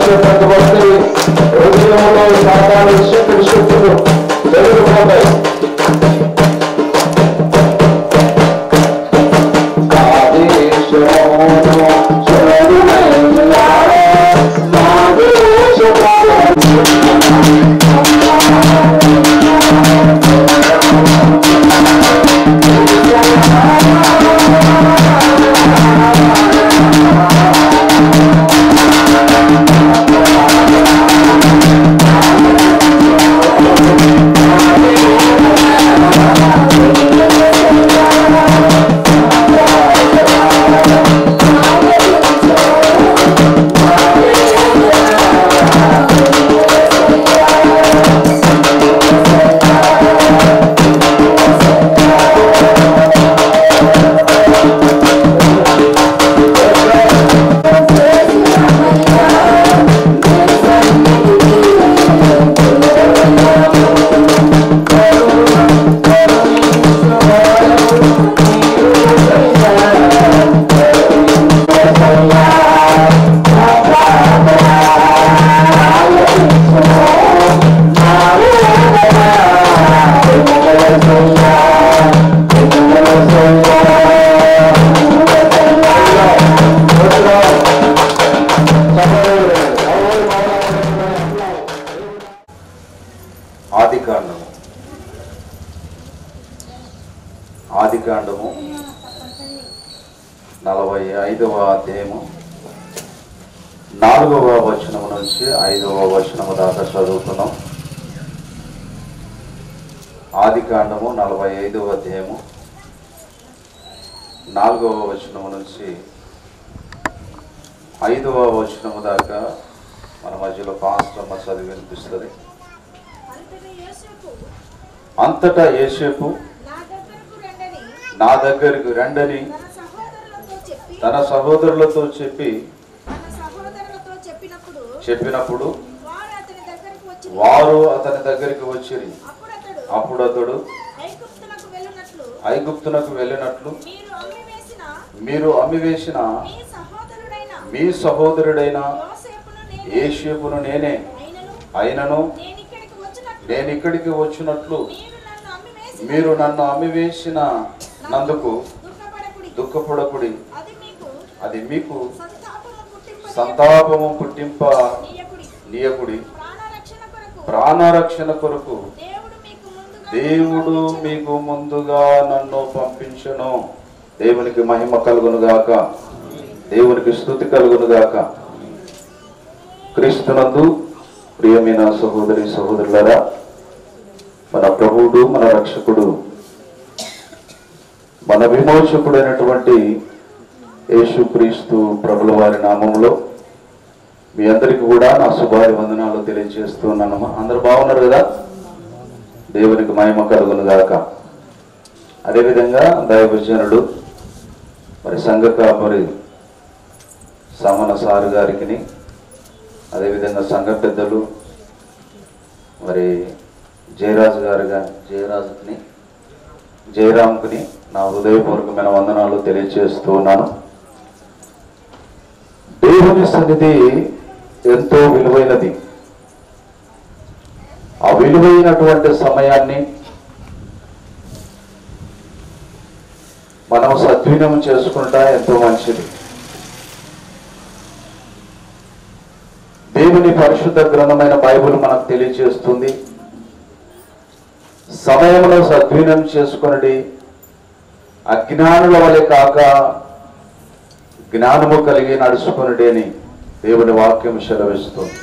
వచ్చే ప్రతి ఒక్కరి హృదయంలో సాధారణ శక్తులు వెలుగుపోతాయి. ఆదికాండము 45వ అధ్యాయము 4వ వచనము నుంచి 5వ వచనము దాకా చదువుతున్నాం. ఆదికాండము 45వ అధ్యాయము 4వ వచనము నుంచి 5వ వచనము దాకా మన మధ్యలో పాస్టమ్మ చదివి వినిపిస్తుంది. అంతటా యోసేపు నా దగ్గరకు రండని తన సహోదరులతో చెప్పినప్పుడు వారు అతని దగ్గరికి వచ్చిరి. అప్పుడు అతడు ఐగుప్తునకు వెళ్ళినట్లు మీరు అమ్మివేసిన మీ సహోదరుడైన యోసేపును నేనే అయినను నేను ఇక్కడికి వచ్చినట్లు మీరు నన్ను అమ్మివేసిన నందుకు దుఃఖపడకుడి, అది మీకు సంతాపము పుట్టింప నీయకుడి. ప్రాణరక్షణ కొరకు దేవుడు మీకు ముందుగా నన్ను పంపించెను. దేవునికి మహిమ కలుగునుగాక, దేవునికి స్తుతి కలుగునుగాక. క్రీస్తునందు ప్రియమైన సహోదరి సహోదరులారా, మన ప్రభువుడు మన రక్షకుడు మన విమోచకుడైనటువంటి యేసుక్రీస్తు ప్రభుల వారి నామములో మీ అందరికీ కూడా నా శుభాభివందనాలు తెలియజేస్తున్నాను. అందరూ బాగున్నారు కదా? దేవునికి మహిమ కలుగునుగాక. అదేవిధంగా దైవజనుడు మరి సంఘ కాపరి సమన సారు గారికి, అదేవిధంగా సంఘ పెద్దలు మరి జయరామ్కుని నా హృదయపూర్వకమైన వందనాలు తెలియజేస్తూ ఉన్నాను. దేవుని సన్నిధి ఎంతో విలువైనది. ఆ విలువైనటువంటి సమయాన్ని మనం సద్వినియోగం చేసుకుంటా ఎంతో మంచిది. దేవుని పరిశుద్ధ గ్రంథమైన బైబిల్ మనకు తెలియజేస్తుంది, సమయంలో సద్వినియోగం చేసుకుని అజ్ఞానుల వలె కాక జ్ఞానము కలిగి నడుచుకునుడి అని దేవుని వాక్యం సెలవిస్తుంది.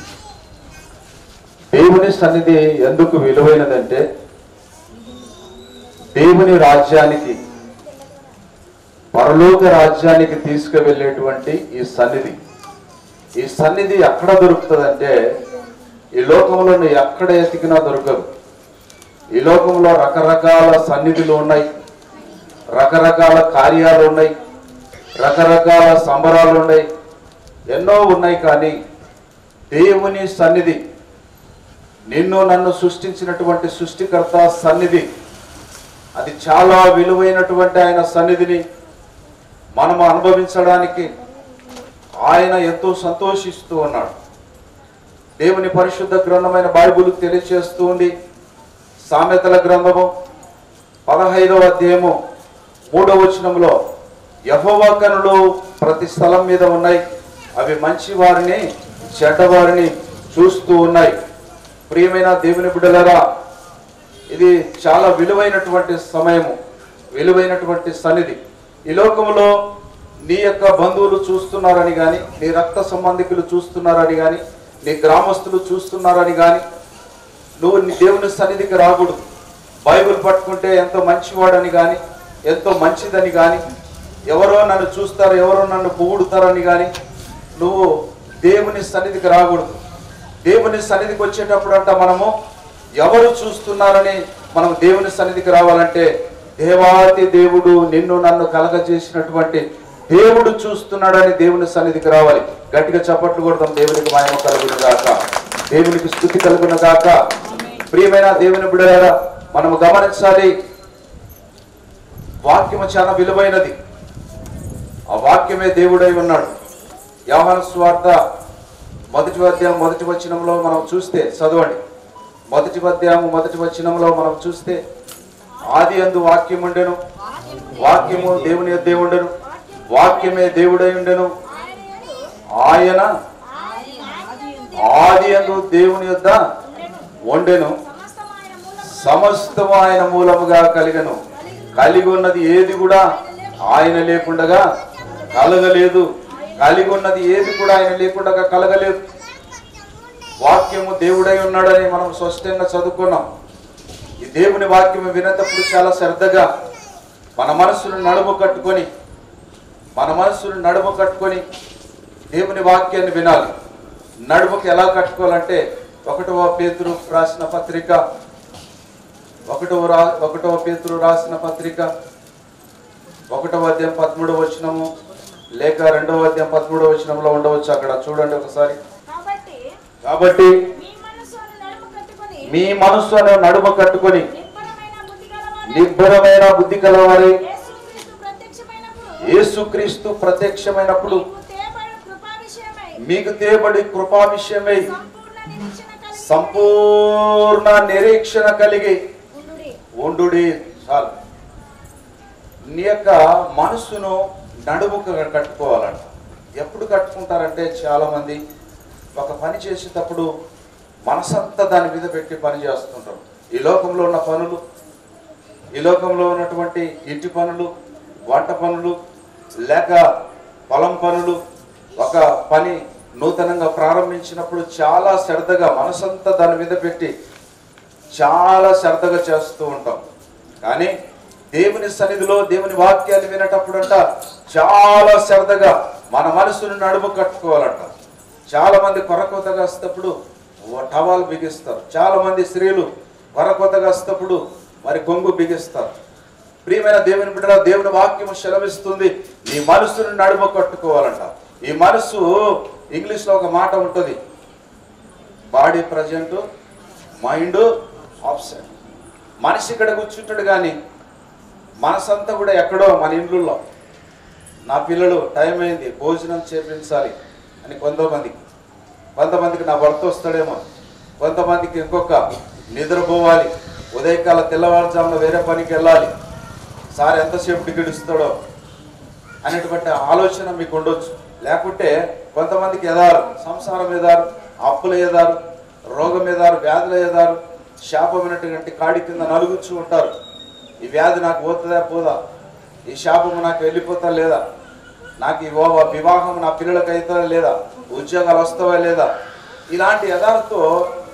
దేవుని సన్నిధి ఎందుకు విలువైనదంటే, దేవుని రాజ్యానికి, పరలోక రాజ్యానికి తీసుకువెళ్ళేటువంటి ఈ సన్నిధి ఎక్కడ దొరుకుతుందంటే, ఈ లోకంలో ఎక్కడ ఎతికినా దొరకదు. ఈ లోకంలో రకరకాల సన్నిధులు ఉన్నాయి, రకరకాల కార్యాలు ఉన్నాయి, రకరకాల సంబరాలు ఉన్నాయి, ఎన్నో ఉన్నాయి. కానీ దేవుని సన్నిధి, నిన్ను నన్ను సృష్టించినటువంటి సృష్టికర్త సన్నిధి, అది చాలా విలువైనటువంటి ఆయన సన్నిధిని మనము అనుభవించడానికి ఆయన ఎంతో సంతోషిస్తూ ఉన్నాడు. దేవుని పరిశుద్ధ గ్రంథమైన బైబిల్ తెలియజేస్తూ ఉంది. సామెతల గ్రంథము 15వ అధ్యాయము 3వ వచనంలో యెహోవా కనులు ప్రతి స్థలం మీద ఉన్నాయి, అవి మంచి వారిని చెడ్డవారిని చూస్తూ ఉన్నాయి. ప్రియమైన దేవుని బిడ్డలారా, ఇది చాలా విలువైనటువంటి సమయము, విలువైనటువంటి సన్నిధి. ఈ లోకంలో నీ యొక్క బంధువులు చూస్తున్నారని కానీ, నీ రక్త సంబంధికులు చూస్తున్నారని కానీ, నీ గ్రామస్తులు చూస్తున్నారని కానీ నువ్వు నీ దేవుని సన్నిధికి రాకూడదు. బైబిల్ పట్టుకుంటే ఎంతో మంచివాడని కానీ, ఎంతో మంచిదని కానీ, ఎవరో నన్ను చూస్తారు, ఎవరో నన్ను పొగుడుతారని కానీ నువ్వు దేవుని సన్నిధికి రాకూడదు. దేవుని సన్నిధికి వచ్చేటప్పుడు అంట మనము ఎవరు చూస్తున్నారని మనం దేవుని సన్నిధికి రావాలంటే, దేవాతి దేవుడు నిన్ను నన్ను కలగజేసినటువంటి దేవుడు చూస్తున్నాడని దేవుని సన్నిధికి రావాలి. గట్టిగా చప్పట్లు కొడతాం. దేవునికి మహిమ కలుగును గాక, దేవునికి స్తుతి కలుగును గాక. ప్రియమైన దేవుని బిడ్డలారా, మనము గమనించాలి, వాక్యము చాలా విలువైనది. ఆ వాక్యమే దేవుడై ఉన్నాడు. యోహాను సువార్త 1వ అధ్యాయం 1వ వచనంలో మనం చూస్తే, చదవండి. 1వ అధ్యాయం 1వ వచనంలో మనం చూస్తే, ఆది యందు వాక్యం ఉండెను, వాక్యము దేవుని యొద్దే ఉండెను, వాక్యమే దేవుడై ఉండెను, ఆయన ఆది యందు దేవుని యొద్ద ఉండెను, సమస్తము ఆయన మూలముగా కలిగెను, కలిగి ఉన్నది ఏది కూడా ఆయన లేకుండగా కలగలేదు, కలిగి ఉన్నది ఏది కూడా ఆయన లేకుండా కలగలేదు. వాక్యము దేవుడై ఉన్నాడని మనం స్పష్టంగా చదువుకున్నాం. ఈ దేవుని వాక్యము వినేటప్పుడు చాలా శ్రద్ధగా మన మనసును నడుము కట్టుకొని దేవుని వాక్యాన్ని వినాలి. నడుముకి ఎలా కట్టుకోవాలంటే, 1వ పేతురు రాసిన పత్రిక 1వ పేతురు రాసిన పత్రిక 1వ అధ్యాయం 13వ వచనము లేక 2వ అధ్యాయం 13వ వచనంలో ఉండవచ్చు. అక్కడ చూడండి ఒకసారి. కాబట్టి మీ మనస్సు అనే నడుమ కట్టుకొని నిబ్బరమైన బుద్ధి కలవారి యేసుక్రీస్తు ప్రత్యక్షమైనప్పుడు మీకు తేబడి కృపా విషయమై సంపూర్ణ నిరీక్షణ కలిగి ఉండుడి. చాలు. నీ యొక్క మనస్సును నడుముకు కట్టుకోవాలంట. ఎప్పుడు కట్టుకుంటారంటే, చాలా మంది ఒక పని చేసేటప్పుడు మనసంతా దాని మీద పెట్టి పని చేస్తుంటారు. ఈ లోకంలో ఉన్న పనులు, ఈ లోకంలో ఉన్నటువంటి ఇంటి పనులు, వంట పనులు, లేక పొలం పనులు, ఒక పని నూతనంగా ప్రారంభించినప్పుడు చాలా శ్రద్ధగా మనసంతా దాని మీద పెట్టి చాలా శ్రద్ధగా చేస్తూ ఉంటాం. కానీ దేవుని సన్నిధిలో దేవుని వాక్యాన్ని వినేటప్పుడు అంట చాలా శ్రద్ధగా మన మనసును నడుము కట్టుకోవాలంట. చాలా మంది కొరకొతగా వస్తేప్పుడు టవాలు బిగిస్తారు. చాలా మంది స్త్రీలు కొరకొతగా వస్తేప్పుడు మరి కొంగు బిగిస్తారు. ప్రియమైన దేవుని బిడ్డల, దేవుని వాక్యము సెలవిస్తుంది, నీ మనసును నడుము కట్టుకోవాలంట. ఈ మనసు, ఇంగ్లీష్లో ఒక మాట ఉంటుంది, బాడీ ప్రజెంట్, మైండ్ ఆబ్సెంట్. మనిషి ఇక్కడ కూర్చుంటాడు కానీ మనసంతా కూడా ఎక్కడో మన ఇండ్లలో. నా పిల్లలు టైం అయింది, భోజనం చేపించాలి అని కొంతమందికి నా భర్త వస్తాడేమో, కొంతమందికి ఇంకొక నిద్రపోవాలి, ఉదయకాల తెల్లవారుజామున వేరే పనికి వెళ్ళాలి, సార్ ఎంతసేపు టికెట్ ఇస్తాడో అనేటువంటి ఆలోచన మీకు ఉండొచ్చు. లేకుంటే కొంతమందికి ఎదారు, సంసారం ఎదారు, అప్పులు ఎదారు, రోగం ఎదారు, వ్యాధులు ఎదారు, శాపమైనటువంటి కాడి కింద నలుగుచ్చు ఉంటారు. ఈ వ్యాధి నాకు పోతుందా పోదా, ఈ శాపము నాకు వెళ్ళిపోతా లేదా, నాకు ఈ వివాహం నా పిల్లలకి అవుతుందా లేదా, ఉద్యోగాలు వస్తావా లేదా, ఇలాంటి యథార్థతో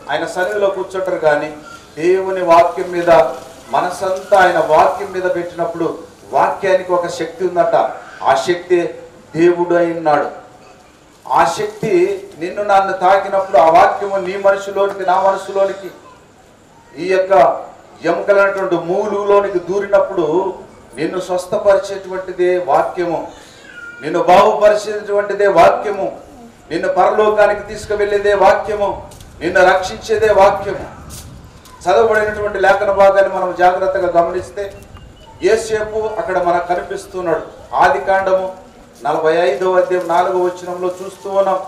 ఆయన సన్నిధిలో కూర్చుంటారు. కానీ దేవుని వాక్యం మీద మనసంతా ఆయన వాక్యం మీద పెట్టినప్పుడు వాక్యానికి ఒక శక్తి ఉందట. ఆ శక్తి దేవుడు అయినాడు. ఆ శక్తి నిన్ను నన్ను తాకినప్పుడు ఆ వాక్యము నీ మనసులోనికి నా మనసులోనికి ఈ యొక్క ఎముకలైనటువంటి మూలులోనికి దూరినప్పుడు నిన్ను స్వస్థపరిచేటువంటిదే వాక్యము, నిన్ను బాగుపరిచేటువంటిదే వాక్యము, నిన్ను పరలోకానికి తీసుకువెళ్ళేదే వాక్యము, నిన్ను రక్షించేదే వాక్యము. చదవబడినటువంటి లేఖన భాగాన్ని మనం జాగ్రత్తగా గమనిస్తే యేసేపు అక్కడ మనకు కనిపిస్తున్నాడు. ఆదికాండము 45వ అధ్యాయం 4వ వచనంలో చూస్తూ ఉన్నాం.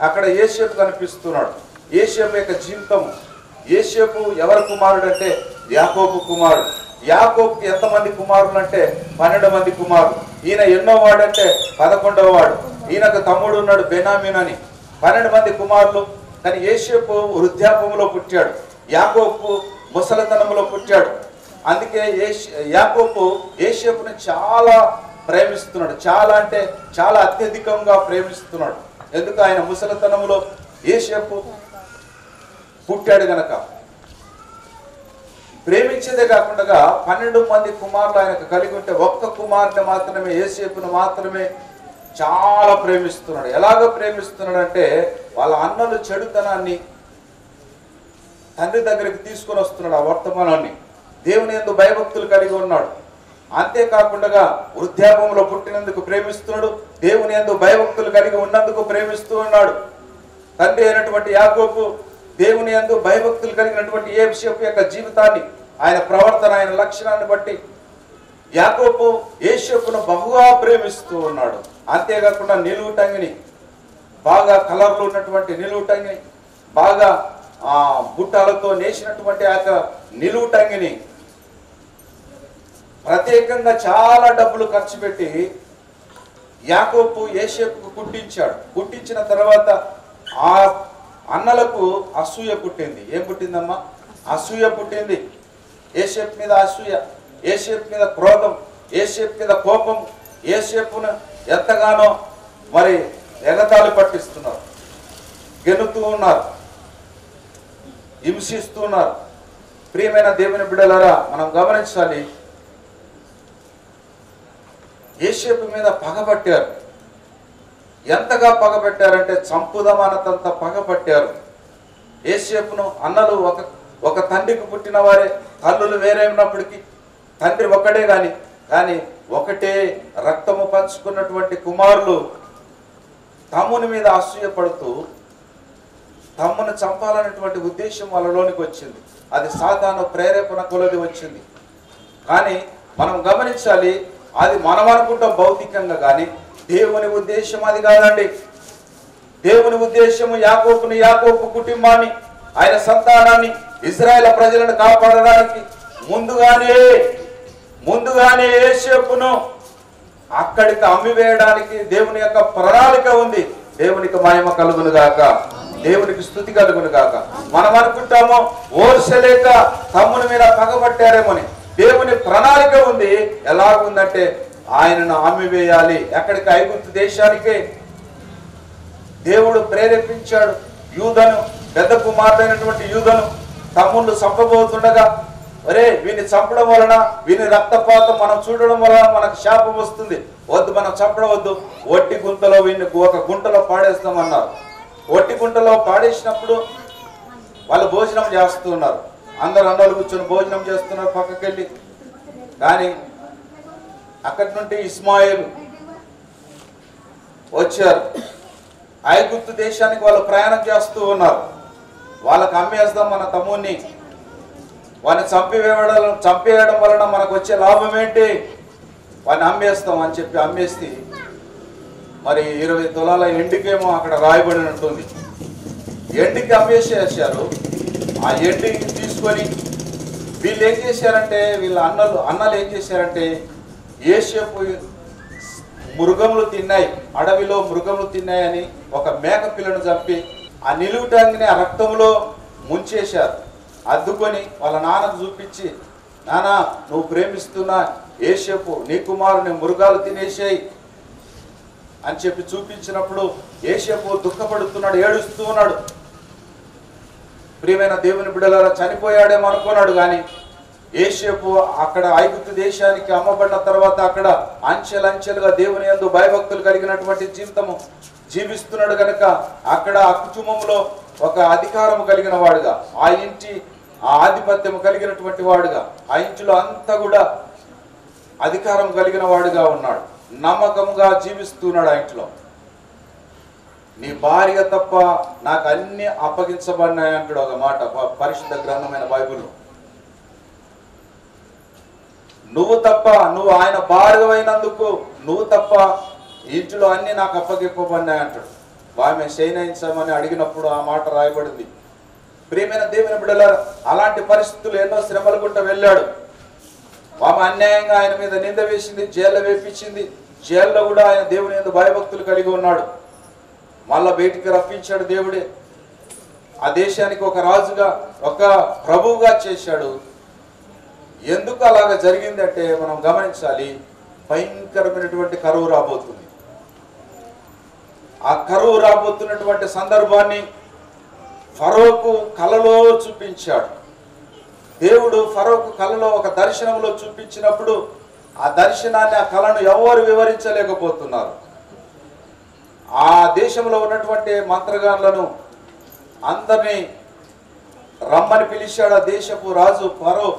అక్కడ యేసేపు కనిపిస్తున్నాడు. యోసేపు యొక్క జీవితం. యోసేపు ఎవరి కుమారుడు అంటే యాకోబు కుమారుడు. యాకోబుకి ఎంతమంది కుమారులు అంటే 12 మంది కుమారులు. ఈయన ఎన్నో వాడు అంటే 11వ వాడు. ఈయనకు తమ్ముడు ఉన్నాడు బెనామీన్ అని. 12 మంది కుమారులు. కానీ యోసేపు వృద్ధాపంలో పుట్టాడు, యాకోబు ముసలితనంలో పుట్టాడు. అందుకే యాకోబు యోసేపుని చాలా ప్రేమిస్తున్నాడు, చాలా అంటే చాలా అత్యధికంగా ప్రేమిస్తున్నాడు. ఎందుకు? ఆయన ముసలితనంలో యోసేపు పుట్టాడు గనక. ప్రేమించేదే కాకుండా 12 మంది కుమారులు ఆయనకు కలిగి ఉంటే ఒక్క కుమారుని మాత్రమే, యోసేపును మాత్రమే చాలా ప్రేమిస్తున్నాడు. ఎలాగో ప్రేమిస్తున్నాడు అంటే వాళ్ళ అన్నలు చెడుతనాన్ని తండ్రి దగ్గరికి తీసుకొని వస్తున్నాడు. ఆ వర్తమానాన్ని దేవుని యందు భయభక్తులు కలిగి ఉన్నాడు. అంతేకాకుండా వృద్ధాపంలో పుట్టినందుకు ప్రేమిస్తున్నాడు, దేవుని యందు భయభక్తులు కలిగి ఉన్నందుకు ప్రేమిస్తూ ఉన్నాడు. తండ్రి అయినటువంటి యాకోబు దేవుని యందు భయభక్తులు కలిగినటువంటి యోసేపు యొక్క జీవితాన్ని, ఆయన ప్రవర్తన, ఆయన లక్షణాన్ని బట్టి యాకోబు యోసేపును బహుగా ప్రేమిస్తూ ఉన్నాడు. అంతేకాకుండా నిలువుటంగిని, బాగా కలర్లు ఉన్నటువంటి నిలువుటంగిని, బాగా బుట్టాలతో నేసినటువంటి ఆ నిలువుటంగిని ప్రత్యేకంగా చాలా డబ్బులు ఖర్చు పెట్టి యాకోబు యోసేపుకు కుట్టించాడు. కుట్టించిన తర్వాత ఆ అన్నలకు అసూయ పుట్టింది. ఏం పుట్టిందమ్మా? అసూయ పుట్టింది. యోసేపు మీద అసూయ, యోసేపు మీద క్రోధం, యోసేపు మీద కోపం. యోసేపును ఎంతగానో మరి ఎగతాళి పట్టిస్తున్నారు, గెలుతూ ఉన్నారు, హింసిస్తూ ఉన్నారు. ప్రియమైన దేవుని బిడ్డలారా, మనం గమనించాలి, యోసేపు మీద పగబట్టారు. ఎంతగా పగబట్టారంటే చంపుదమానంత పగబట్టారు. యోసేపును అన్నలు ఒక తండ్రికి పుట్టిన వారే, తల్లులు వేరే ఉన్నప్పటికీ తండ్రి ఒక్కడే కానీ ఒకటే రక్తము పంచుకున్నటువంటి కుమారులు తమ్ముని మీద అసూయ పడుతూ తమ్మును చంపాలనేటువంటి ఉద్దేశం వాళ్ళలోనికి వచ్చింది. అది సాతాను ప్రేరేపణ కొలది వచ్చింది. కానీ మనం గమనించాలి, అది మనం అనుకుంటాం భౌతికంగా, కానీ దేవుని ఉద్దేశం అది కాదండి. దేవుని ఉద్దేశము యాకోబు కుటుంబాన్ని, ఆయన సంతానాన్ని, ఇశ్రాయేలు ప్రజలను కాపాడడానికి ముందుగానే యోసేపును అక్కడికి అమ్మివేయడానికి దేవుని యొక్క ప్రణాళిక ఉంది. దేవునికి మహిమ కలుగును గాక, దేవునికి స్తుతి కలుగును గాక. మనం అనుకుంటామో ఓర్చలేక తమ్ముని మీద పగబట్టారేమోని. దేవుని ప్రణాళిక ఉంది. ఎలాగుందంటే ఆయనను అమ్మివేయాలి. ఎక్కడికి? ఐగుప్తు దేశానికే దేవుడు ప్రేరేపించాడు. యూదను, పెద్ద కుమారుడైనటువంటి యూదను తమ్ముళ్ళు చంపబోతుండగా, అరే వీని చంపడం వలన, వీని రక్తపాతం మనం చూడడం వలన మనకు శాపం వస్తుంది, వద్దు, మనం చంపడం వద్దు, ఒట్టి గుంటలో వీడిని ఒక గుంటలో పాడేస్తామన్నారు. ఒట్టి గుంటలో పాడేసినప్పుడు వాళ్ళు భోజనం చేస్తున్నారు. అందరు అన్నలు కూర్చొని భోజనం చేస్తున్నారు పక్కకెళ్ళి. కానీ అక్కడి నుండి ఇస్మాయిల్ వచ్చారు. ఐగుప్తు దేశానికి వాళ్ళు ప్రయాణం చేస్తూ ఉన్నారు. వాళ్ళకి అమ్మేస్తాం మన తమ్ముడిని, వాడిని చంపేయడం వలన మనకు వచ్చే లాభం ఏంటి, వాడిని అమ్మేస్తాం అని చెప్పి అమ్మేస్తే మరి 20 తులాల ఎండికేమో అక్కడ రాయబడినట్టుంది. ఎండికి అమ్మేసేసారు. ఆ ఎండికి తీసుకొని వీళ్ళు ఏం చేశారంటే, వీళ్ళ అన్నలు ఏం చేశారంటే, యోసేపు మృగములు తిన్నాయి, అడవిలో మృగములు తిన్నాయని ఒక మేక పిల్లను చంపి ఆ నిలువుటాంగిని ఆ రక్తంలో ముంచేశారు. అద్దుకొని వాళ్ళ నాన్నకు చూపించి, నానా నువ్వు ప్రేమిస్తున్న యోసేపు నీ కుమారుని మృగాలు తినేసాయి అని చెప్పి చూపించినప్పుడు యోసేపు దుఃఖపడుతున్నాడు, ఏడుస్తూ ఉన్నాడు. ప్రియమైన దేవుని బిడ్డలారా, చనిపోయాడేమో అనుకున్నాడు. కానీ యోసేపు అక్కడ ఐగుప్తు దేశానికి అమ్మబడిన తర్వాత అక్కడ అంచెలంచెలుగా దేవుని యందు భయభక్తులు కలిగినటువంటి జీవితము జీవిస్తున్నాడు కనుక అక్కడ ఆ కుటుంబంలో ఒక అధికారం కలిగిన వాడుగా, ఆ ఇంటి ఆధిపత్యం కలిగినటువంటి వాడుగా, ఆ ఇంటిలో అంతా కూడా అధికారం కలిగిన వాడుగా ఉన్నాడు. నమ్మకంగా జీవిస్తున్నాడు. ఆ ఇంట్లో నీ భార్య తప్ప నాకు అన్ని అప్పగించబడినాయి అంటాడు ఒక మాట పరిశుద్ధ గ్రంథమైన బైబిల్లో. నువ్వు ఆయన భార్య అయినందుకు నువ్వు తప్ప ఇంట్లో అన్ని నాకు అప్పగిప్పబడినాయి అంటాడు. ఆమె శయనించమని అడిగినప్పుడు ఆ మాట రాయబడింది. ప్రియమైన దేవుని బిడ్డలారా, అలాంటి పరిస్థితులు ఎన్నో శ్రమలు గుంట వెళ్ళాడు. ఆమె అన్యాయంగా ఆయన మీద నింద వేసింది, జైల్లో వేపించింది. జైల్లో కూడా ఆయన దేవుని యందు భయభక్తులు కలిగి ఉన్నాడు. మళ్ళా బయటికి రప్పించాడు దేవుడే. ఆ దేశానికి ఒక రాజుగా, ఒక ప్రభువుగా చేశాడు. ఎందుకు అలాగ జరిగిందంటే మనం గమనించాలి. భయంకరమైనటువంటి కరువు రాబోతుంది. ఆ కరువు రాబోతున్నటువంటి సందర్భాన్ని ఫరోకు కలలో చూపించాడు. దేవుడు ఫరోకు కలలో ఒక దర్శనంలో చూపించినప్పుడు ఆ దర్శనాన్ని, ఆ కళను ఎవరు వివరించలేకపోతున్నారు. ఆ దేశంలో ఉన్నటువంటి మంత్రగాళ్లను అందరినీ రమ్మని పిలిచాడు ఆ దేశపు రాజు ఫరో.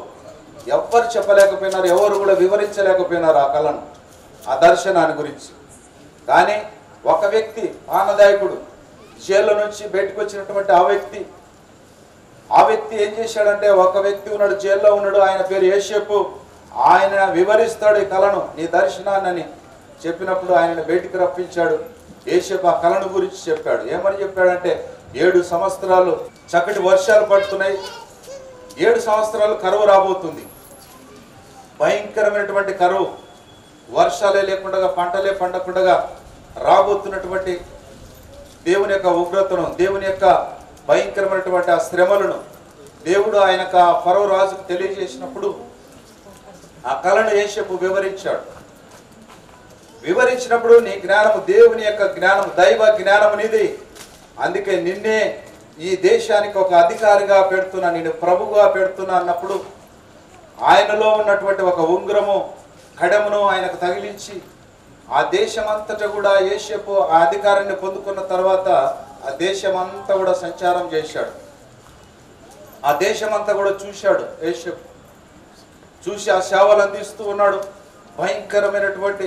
ఎవ్వరు చెప్పలేకపోయినారు, ఎవరు కూడా వివరించలేకపోయినారు ఆ కళను, ఆ దర్శనాన్ని గురించి. కానీ ఒక వ్యక్తి, ఆనందాయకుడు, జైల్లో నుంచి బయటకు వచ్చినటువంటి ఆ వ్యక్తి ఏం చేశాడంటే, ఒక వ్యక్తి ఉన్నాడు, జైల్లో ఉన్నాడు, ఆయన పేరు యోసేపు. ఆయన వివరిస్తాడు ఈ కళను, నీ దర్శనాన్ని చెప్పినప్పుడు ఆయనను బయటికి రప్పించాడు. యోసేపు ఆ కళను గురించి చెప్పాడు. ఏమని చెప్పాడంటే, 7 సంవత్సరాలు చక్కటి వర్షాలు పడుతున్నాయి, 7 సంవత్సరాలు కరువు రాబోతుంది. భయంకరమైనటువంటి కరువు, వర్షాలే లేకుండా, పంటలే పండకుండా రాబోతున్నటువంటి దేవుని యొక్క ఉగ్రతను, దేవుని యొక్క భయంకరమైనటువంటి ఆ శ్రమలను దేవుడు ఆయనకు ఫరో రాజుకు తెలియజేసినప్పుడు ఆ కళను యోసేపు వివరించినప్పుడు నీ జ్ఞానము దేవుని యొక్క జ్ఞానము, దైవ జ్ఞానము నీది, అందుకే నిన్నే ఈ దేశానికి ఒక అధికారిగా పెడుతున్నా, నేను ప్రభుగా పెడుతున్నా అన్నప్పుడు ఆయనలో ఉన్నటువంటి ఒక ఉంగరము, కడమును ఆయనకు తగిలించి ఆ దేశమంతటా కూడా యోసేపు ఆ అధికారాన్ని పొందుకున్న తర్వాత ఆ దేశమంతా కూడా సంచారం చేశాడు. ఆ దేశమంతా కూడా చూశాడు యోసేపు. చూసి ఆ సేవలు అందిస్తూ ఉన్నాడు. భయంకరమైనటువంటి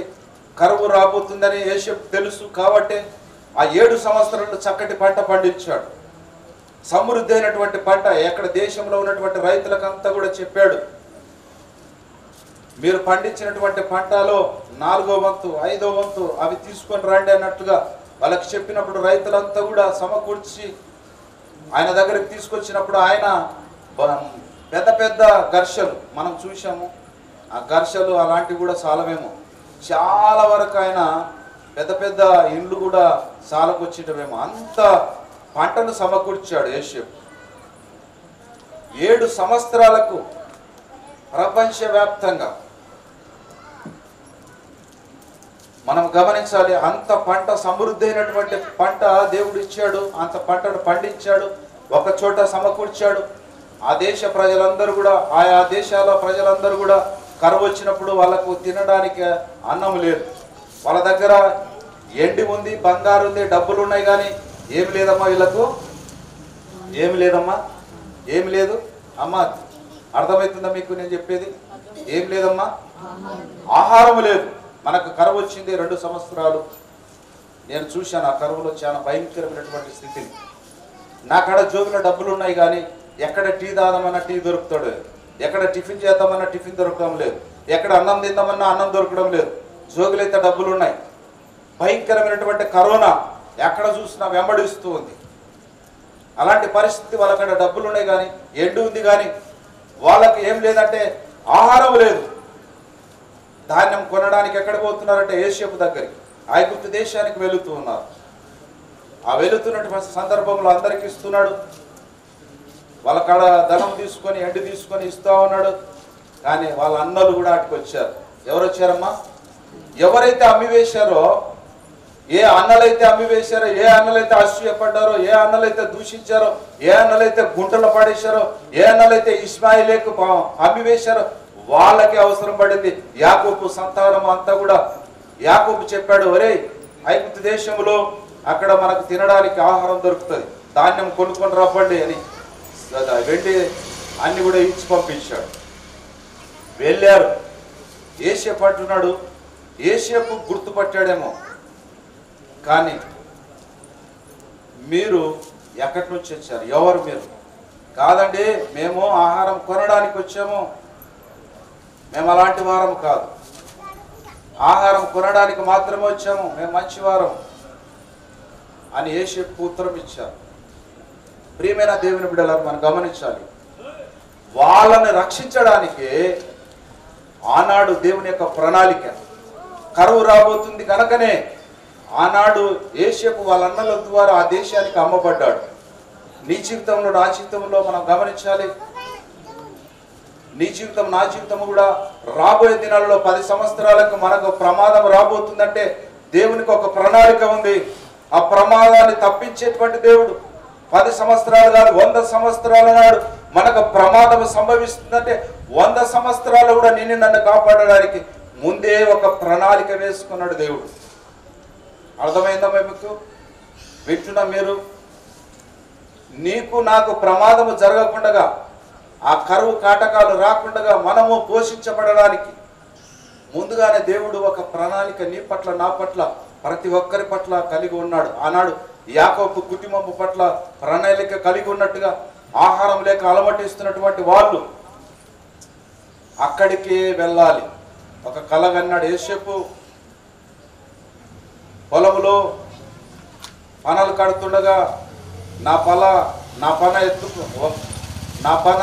కరువు రాబోతుందని యోసేపు తెలుసు కాబట్టి ఆ 7 సంవత్సరాలు చక్కటి పంట పండించాడు. సమృద్ధి అయినటువంటి పంట. ఎక్కడ దేశంలో ఉన్నటువంటి రైతులకంతా కూడా చెప్పాడు, మీరు పండించినటువంటి పంటలో 4వ వంతు 5వ వంతు అవి తీసుకొని రండి అన్నట్టుగా వాళ్ళకి చెప్పినప్పుడు రైతులంతా కూడా సమకూర్చి ఆయన దగ్గరికి తీసుకొచ్చినప్పుడు ఆయన పెద్ద పెద్ద ఘర్షలు మనం చూసాము. ఆ ఘర్షలు అలాంటివి కూడా సాలమేమో, చాలా వరకు ఆయన పెద్ద పెద్ద ఇండ్లు కూడా సాలకొచ్చేటమేమో, అంత పంటను సమకూర్చాడు యోసేపు. 7 సంవత్సరాలకు ప్రపంచవ్యాప్తంగా మనం గమనించాలి. అంత పంట, సమృద్ధి అయినటువంటి పంట దేవుడు ఇచ్చాడు. అంత పంటను పండించాడు, ఒక చోట సమకూర్చాడు. ఆ దేశ ప్రజలందరూ కూడా, ఆయా దేశాల ప్రజలందరూ కూడా కరువు వచ్చినప్పుడు వాళ్ళకు తినడానికి అన్నం లేదు. వాళ్ళ దగ్గర ఎండి ఉంది, బంగారు ఉంది, డబ్బులు ఉన్నాయి, కానీ ఏమి లేదమ్మా వీళ్ళకు, ఏమి లేదమ్మా, ఏమి లేదు అమ్మా. అర్థమవుతుందా మీకు నేను చెప్పేది? ఏం లేదమ్మా, ఆహారం లేదు. మనకు కరువు వచ్చింది 2 సంవత్సరాలు. నేను చూశాను ఆ కరువులో చాలా భయంకరమైనటువంటి స్థితిని. నా కాడ జోబులో డబ్బులు ఉన్నాయి, కానీ ఎక్కడ టీ తాగమన్నా టీ దొరుకుతాడు, ఎక్కడ టిఫిన్ చేద్దామన్నా టిఫిన్ దొరకడం లేదు, ఎక్కడ అన్నం తిందామన్నా అన్నం దొరకడం లేదు. జోగులైతే డబ్బులు ఉన్నాయి. భయంకరమైనటువంటి కరోనా ఎక్కడ చూసినా వెంబడిస్తూ ఉంది. అలాంటి పరిస్థితి, వాళ్ళక్కడ డబ్బులు ఉన్నాయి కానీ ఎండు ఉంది, కానీ వాళ్ళకి ఏం లేదంటే ఆహారం లేదు. ధాన్యం కొనడానికి ఎక్కడ పోతున్నారంటే యోసేపు దగ్గరికి, ఐగుప్తు దేశానికి వెళుతూ ఉన్నారు. ఆ వెళుతున్నటువంటి సందర్భంలో అందరికి ఇస్తున్నాడు. వాళ్ళ కాడ ధనం తీసుకొని, ఎండు తీసుకొని ఇస్తూ ఉన్నాడు. కానీ వాళ్ళ అన్నలు కూడా అటుకు వచ్చారు. ఎవరు వచ్చారమ్మా? ఎవరైతే అమ్మివేశారో, ఏ అన్నలైతే అమ్మివేశారో, ఏ అన్నలైతే అసూయపడ్డారో, ఏ అన్నలైతే దూషించారో, ఏ అన్నలైతే గుంటలు పడేశారో, ఏ అన్నలైతే ఇస్మాయిలేకు అమ్మివేశారో వాళ్ళకి అవసరం పడింది. యాకోబు సంతానం అంతా కూడా యాకోబు చెప్పాడు, ఒరే ఐగుప్తు దేశంలో అక్కడ మనకు తినడానికి ఆహారం దొరుకుతుంది, ధాన్యం కొనుక్కొని రవ్వండి అని వెండి అన్ని కూడా ఇచ్చి పంపించాడు. వెళ్ళారు. యోసేపు అంటున్నాడు, యోసేపు గుర్తుపట్టాడేమో, కానీ మీరు ఎక్కడి నుంచి వచ్చారు, ఎవరు మీరు? కాదండి, మేము ఆహారం కొనడానికి వచ్చాము, మేము అలాంటి వారం కాదు, ఆహారం కొనడానికి మాత్రమే వచ్చాము, మేము మంచివారం అని యోసేపు ఉత్తరం ఇచ్చారు. ప్రియమైన దేవుని బిడ్డలను మనం గమనించాలి. వాళ్ళని రక్షించడానికి ఆనాడు దేవుని యొక్క ప్రణాళిక. కరువు రాబోతుంది కనుకనే ఆనాడు యోసేపు వాళ్ళ అన్నల ద్వారా ఆ దేశానికి అమ్మబడ్డాడు. నీ జీవితంలో నా జీవితంలో మనం గమనించాలి. నీ జీవితం నా జీవితం కూడా రాబోయే దినాల్లో 10 సంవత్సరాలకు మనకు ప్రమాదం రాబోతుందంటే దేవునికి ఒక ప్రణాళిక ఉంది. ఆ ప్రమాదాన్ని తప్పించేటువంటి దేవుడు 10 సంవత్సరాలు కాదు 100 సంవత్సరాల నాడు మనకు ప్రమాదం సంభవిస్తుందంటే 100 సంవత్సరాలు కూడా నిన్ను నన్ను కాపాడడానికి ముందే ఒక ప్రణాళిక వేసుకున్నాడు దేవుడు. అర్థమైందా మీకు? వింటున్నా మీరు? నీకు నాకు ప్రమాదము జరగకుండా, ఆ కరువు కాటకాలు రాకుండా మనము పోషించబడడానికి ముందుగానే దేవుడు ఒక ప్రణాళిక నీ పట్ల నా పట్ల ప్రతి ఒక్కరి పట్ల కలిగి ఉన్నాడు. ఆనాడు యాకోబు కుటుంబం పట్ల ప్రణాళిక కలిగి ఉన్నట్టుగా ఆహారం లేక అలమటిస్తున్నటువంటి వాళ్ళు అక్కడికి వెళ్ళాలి. ఒక కలగన్నాడు యోసేపు. పొలంలో పనలు కడుతుండగా నా పన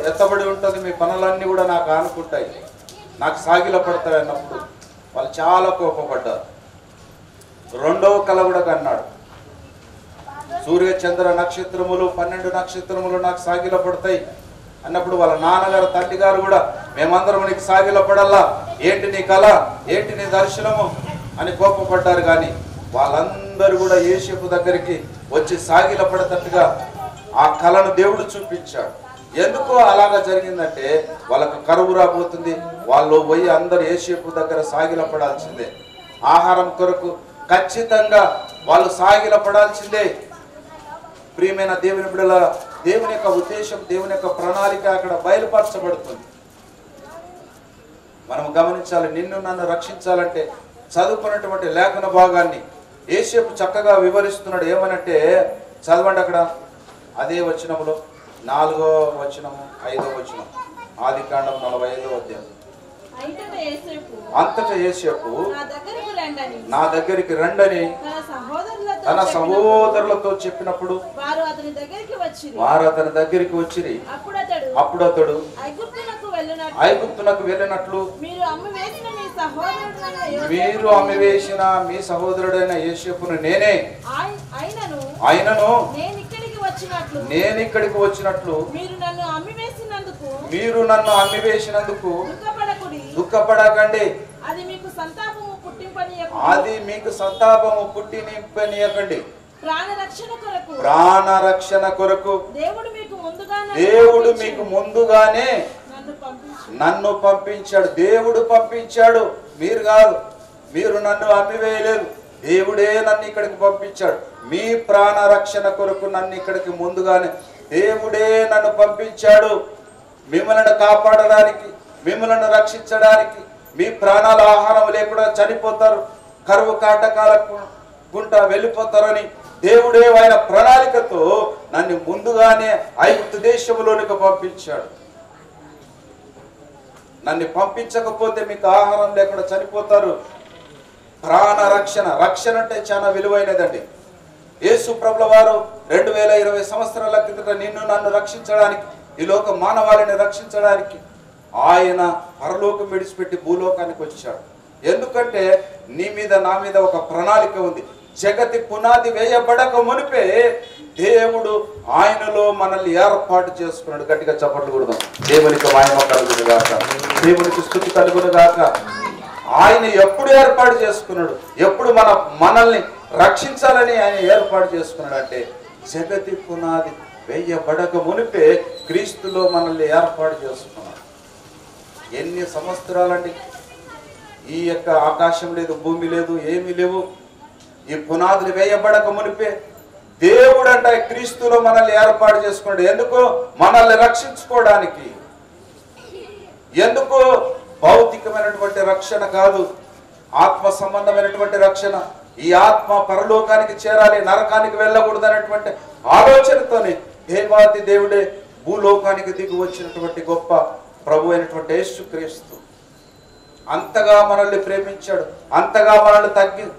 ఎత్తబడి ఉంటుంది, మీ పనులన్నీ కూడా నాకు ఆనుకుంటాయి, నాకు సాగిల పడతాయి అన్నప్పుడు వాళ్ళు చాలా కోపపడ్డారు. రెండవ కల కూడా కన్నాడు. సూర్య చంద్ర నక్షత్రములు 12 నక్షత్రములు నాకు సాగిల పడతాయి అన్నప్పుడు వాళ్ళ నాన్నగారు తండ్రి గారు కూడా మేమందరం నీకు సాగిల పడల్లా, ఏంటి నీ కళ, ఏంటి నీ దర్శనము అని కోపపడ్డారు. కానీ వాళ్ళందరూ కూడా యోసేపు దగ్గరికి వచ్చి సాగిల పడతట్టుగా ఆ కళను దేవుడు చూపించాడు. ఎందుకో అలాగా జరిగిందంటే వాళ్ళకు కరువు రాబోతుంది, వాళ్ళు పోయి అందరు యోసేపు దగ్గర సాగిల పడాల్సిందే. ఆహారం కొరకు ఖచ్చితంగా వాళ్ళు సాగిల పడాల్సిందే. ప్రియమైన దేవుని బిడ్డల, దేవుని యొక్క ఉద్దేశం, దేవుని యొక్క ప్రణాళిక అక్కడ బయలుపరచబడుతుంది. మనం గమనించాలి. నిన్ను నన్ను రక్షించాలంటే చదువుకున్నటువంటి లేఖన భాగాన్ని యోసేపు చక్కగా వివరిస్తున్నాడు. ఏమనంటే చదవండి అక్కడ అదే వచనములో 4వ వచనము 5వ వచనం, ఆదికాండం 45వ అధ్యాయం. అంతటా యోసేపు నా దగ్గరికి రండని తన సహోదరులతో చెప్పినప్పుడు వారు అతని దగ్గరికి వచ్చిరి. అప్పుడు అతడు ఐగుప్తునకు వెళ్ళినట్లు మీరు అమ్మివేసిన మీ సహోదరుడైన యోసేపును నేనే, ఆయనను నేను ఇక్కడికి వచ్చినట్లు మీరు నన్ను అమ్మివేసినందుకు దుఃఖపడకండి, అది మీకు సంతాపము పుట్టినింపనీయకండి. ప్రాణ రక్షణ కొరకు దేవుడు మీకు ముందుగానే నన్ను పంపించాడు. దేవుడు పంపించాడు, మీరు కాదు. మీరు నన్ను అమ్మివేయలేదు, దేవుడే నన్ను ఇక్కడికి పంపించాడు. మీ ప్రాణ రక్షణ కొరకు నన్ను ఇక్కడికి ముందుగానే దేవుడే నన్ను పంపించాడు. మిమ్మల్ని కాపాడడానికి, మిమ్మల్ని రక్షించడానికి. మీ ప్రాణాల ఆహారం లేకుండా చనిపోతారు, కరువు కాటకాలకు గుంట వెళ్ళిపోతారని దేవుడే ఆయన ప్రణాళికతో నన్ను ముందుగానే ఐగుప్తు దేశంలోనికి పంపించాడు. నన్ను పంపించకపోతే మీకు ఆహారం లేకుండా చనిపోతారు. ప్రాణ రక్షణ, రక్షణ అంటే చాలా విలువైనదండి. యేసు ప్రభుల వారు 2020 సంవత్సరాల కిందట నిన్ను నన్ను రక్షించడానికి, ఈ లోక మానవాళిని రక్షించడానికి ఆయన పరలోకం విడిచిపెట్టి భూలోకానికి వచ్చాడు. ఎందుకంటే నీ మీద నా మీద ఒక ప్రణాళిక ఉంది. జగతి పునాది వేయబడక మునిపే దేవుడు ఆయనలో మనల్ని ఏర్పాటు చేసుకున్నాడు. గట్టిగా చప్పట్లు కొడదాం. దేవునికి మహిమ కలుగును గాక, దేవునికి స్తుతి కలుగును గాక. ఆయన ఎప్పుడు ఏర్పాటు చేసుకున్నాడు, ఎప్పుడు మనల్ని రక్షించాలని ఆయన ఏర్పాటు చేసుకున్నాడు అంటే జగతి పునాది వేయబడక మునిపే క్రీస్తులో మనల్ని ఏర్పాటు చేసుకున్నాడు. ఎన్ని సంవత్సరాలండి, ఈ యొక్క ఆకాశం లేదు, భూమి లేదు, ఏమీ లేవు. ఈ పునాదులు వేయబడక మునిపే దేవుడు అంటే క్రీస్తులో మనల్ని ఏర్పాటు చేసుకున్నాడు. ఎందుకు? మనల్ని రక్షించుకోవడానికి. ఎందుకు? భౌతికమైనటువంటి రక్షణ కాదు, ఆత్మ సంబంధమైనటువంటి రక్షణ. ఈ ఆత్మ పరలోకానికి చేరాలి, నరకానికి వెళ్ళకూడదు అనేటువంటి ఆలోచనతోనే దేవాది దేవుడే భూలోకానికి దిగి వచ్చినటువంటి గొప్ప ప్రభు అయినటువంటి యేసుక్రీస్తు అంతగా మనల్ని ప్రేమించాడు, అంతగా మనల్ని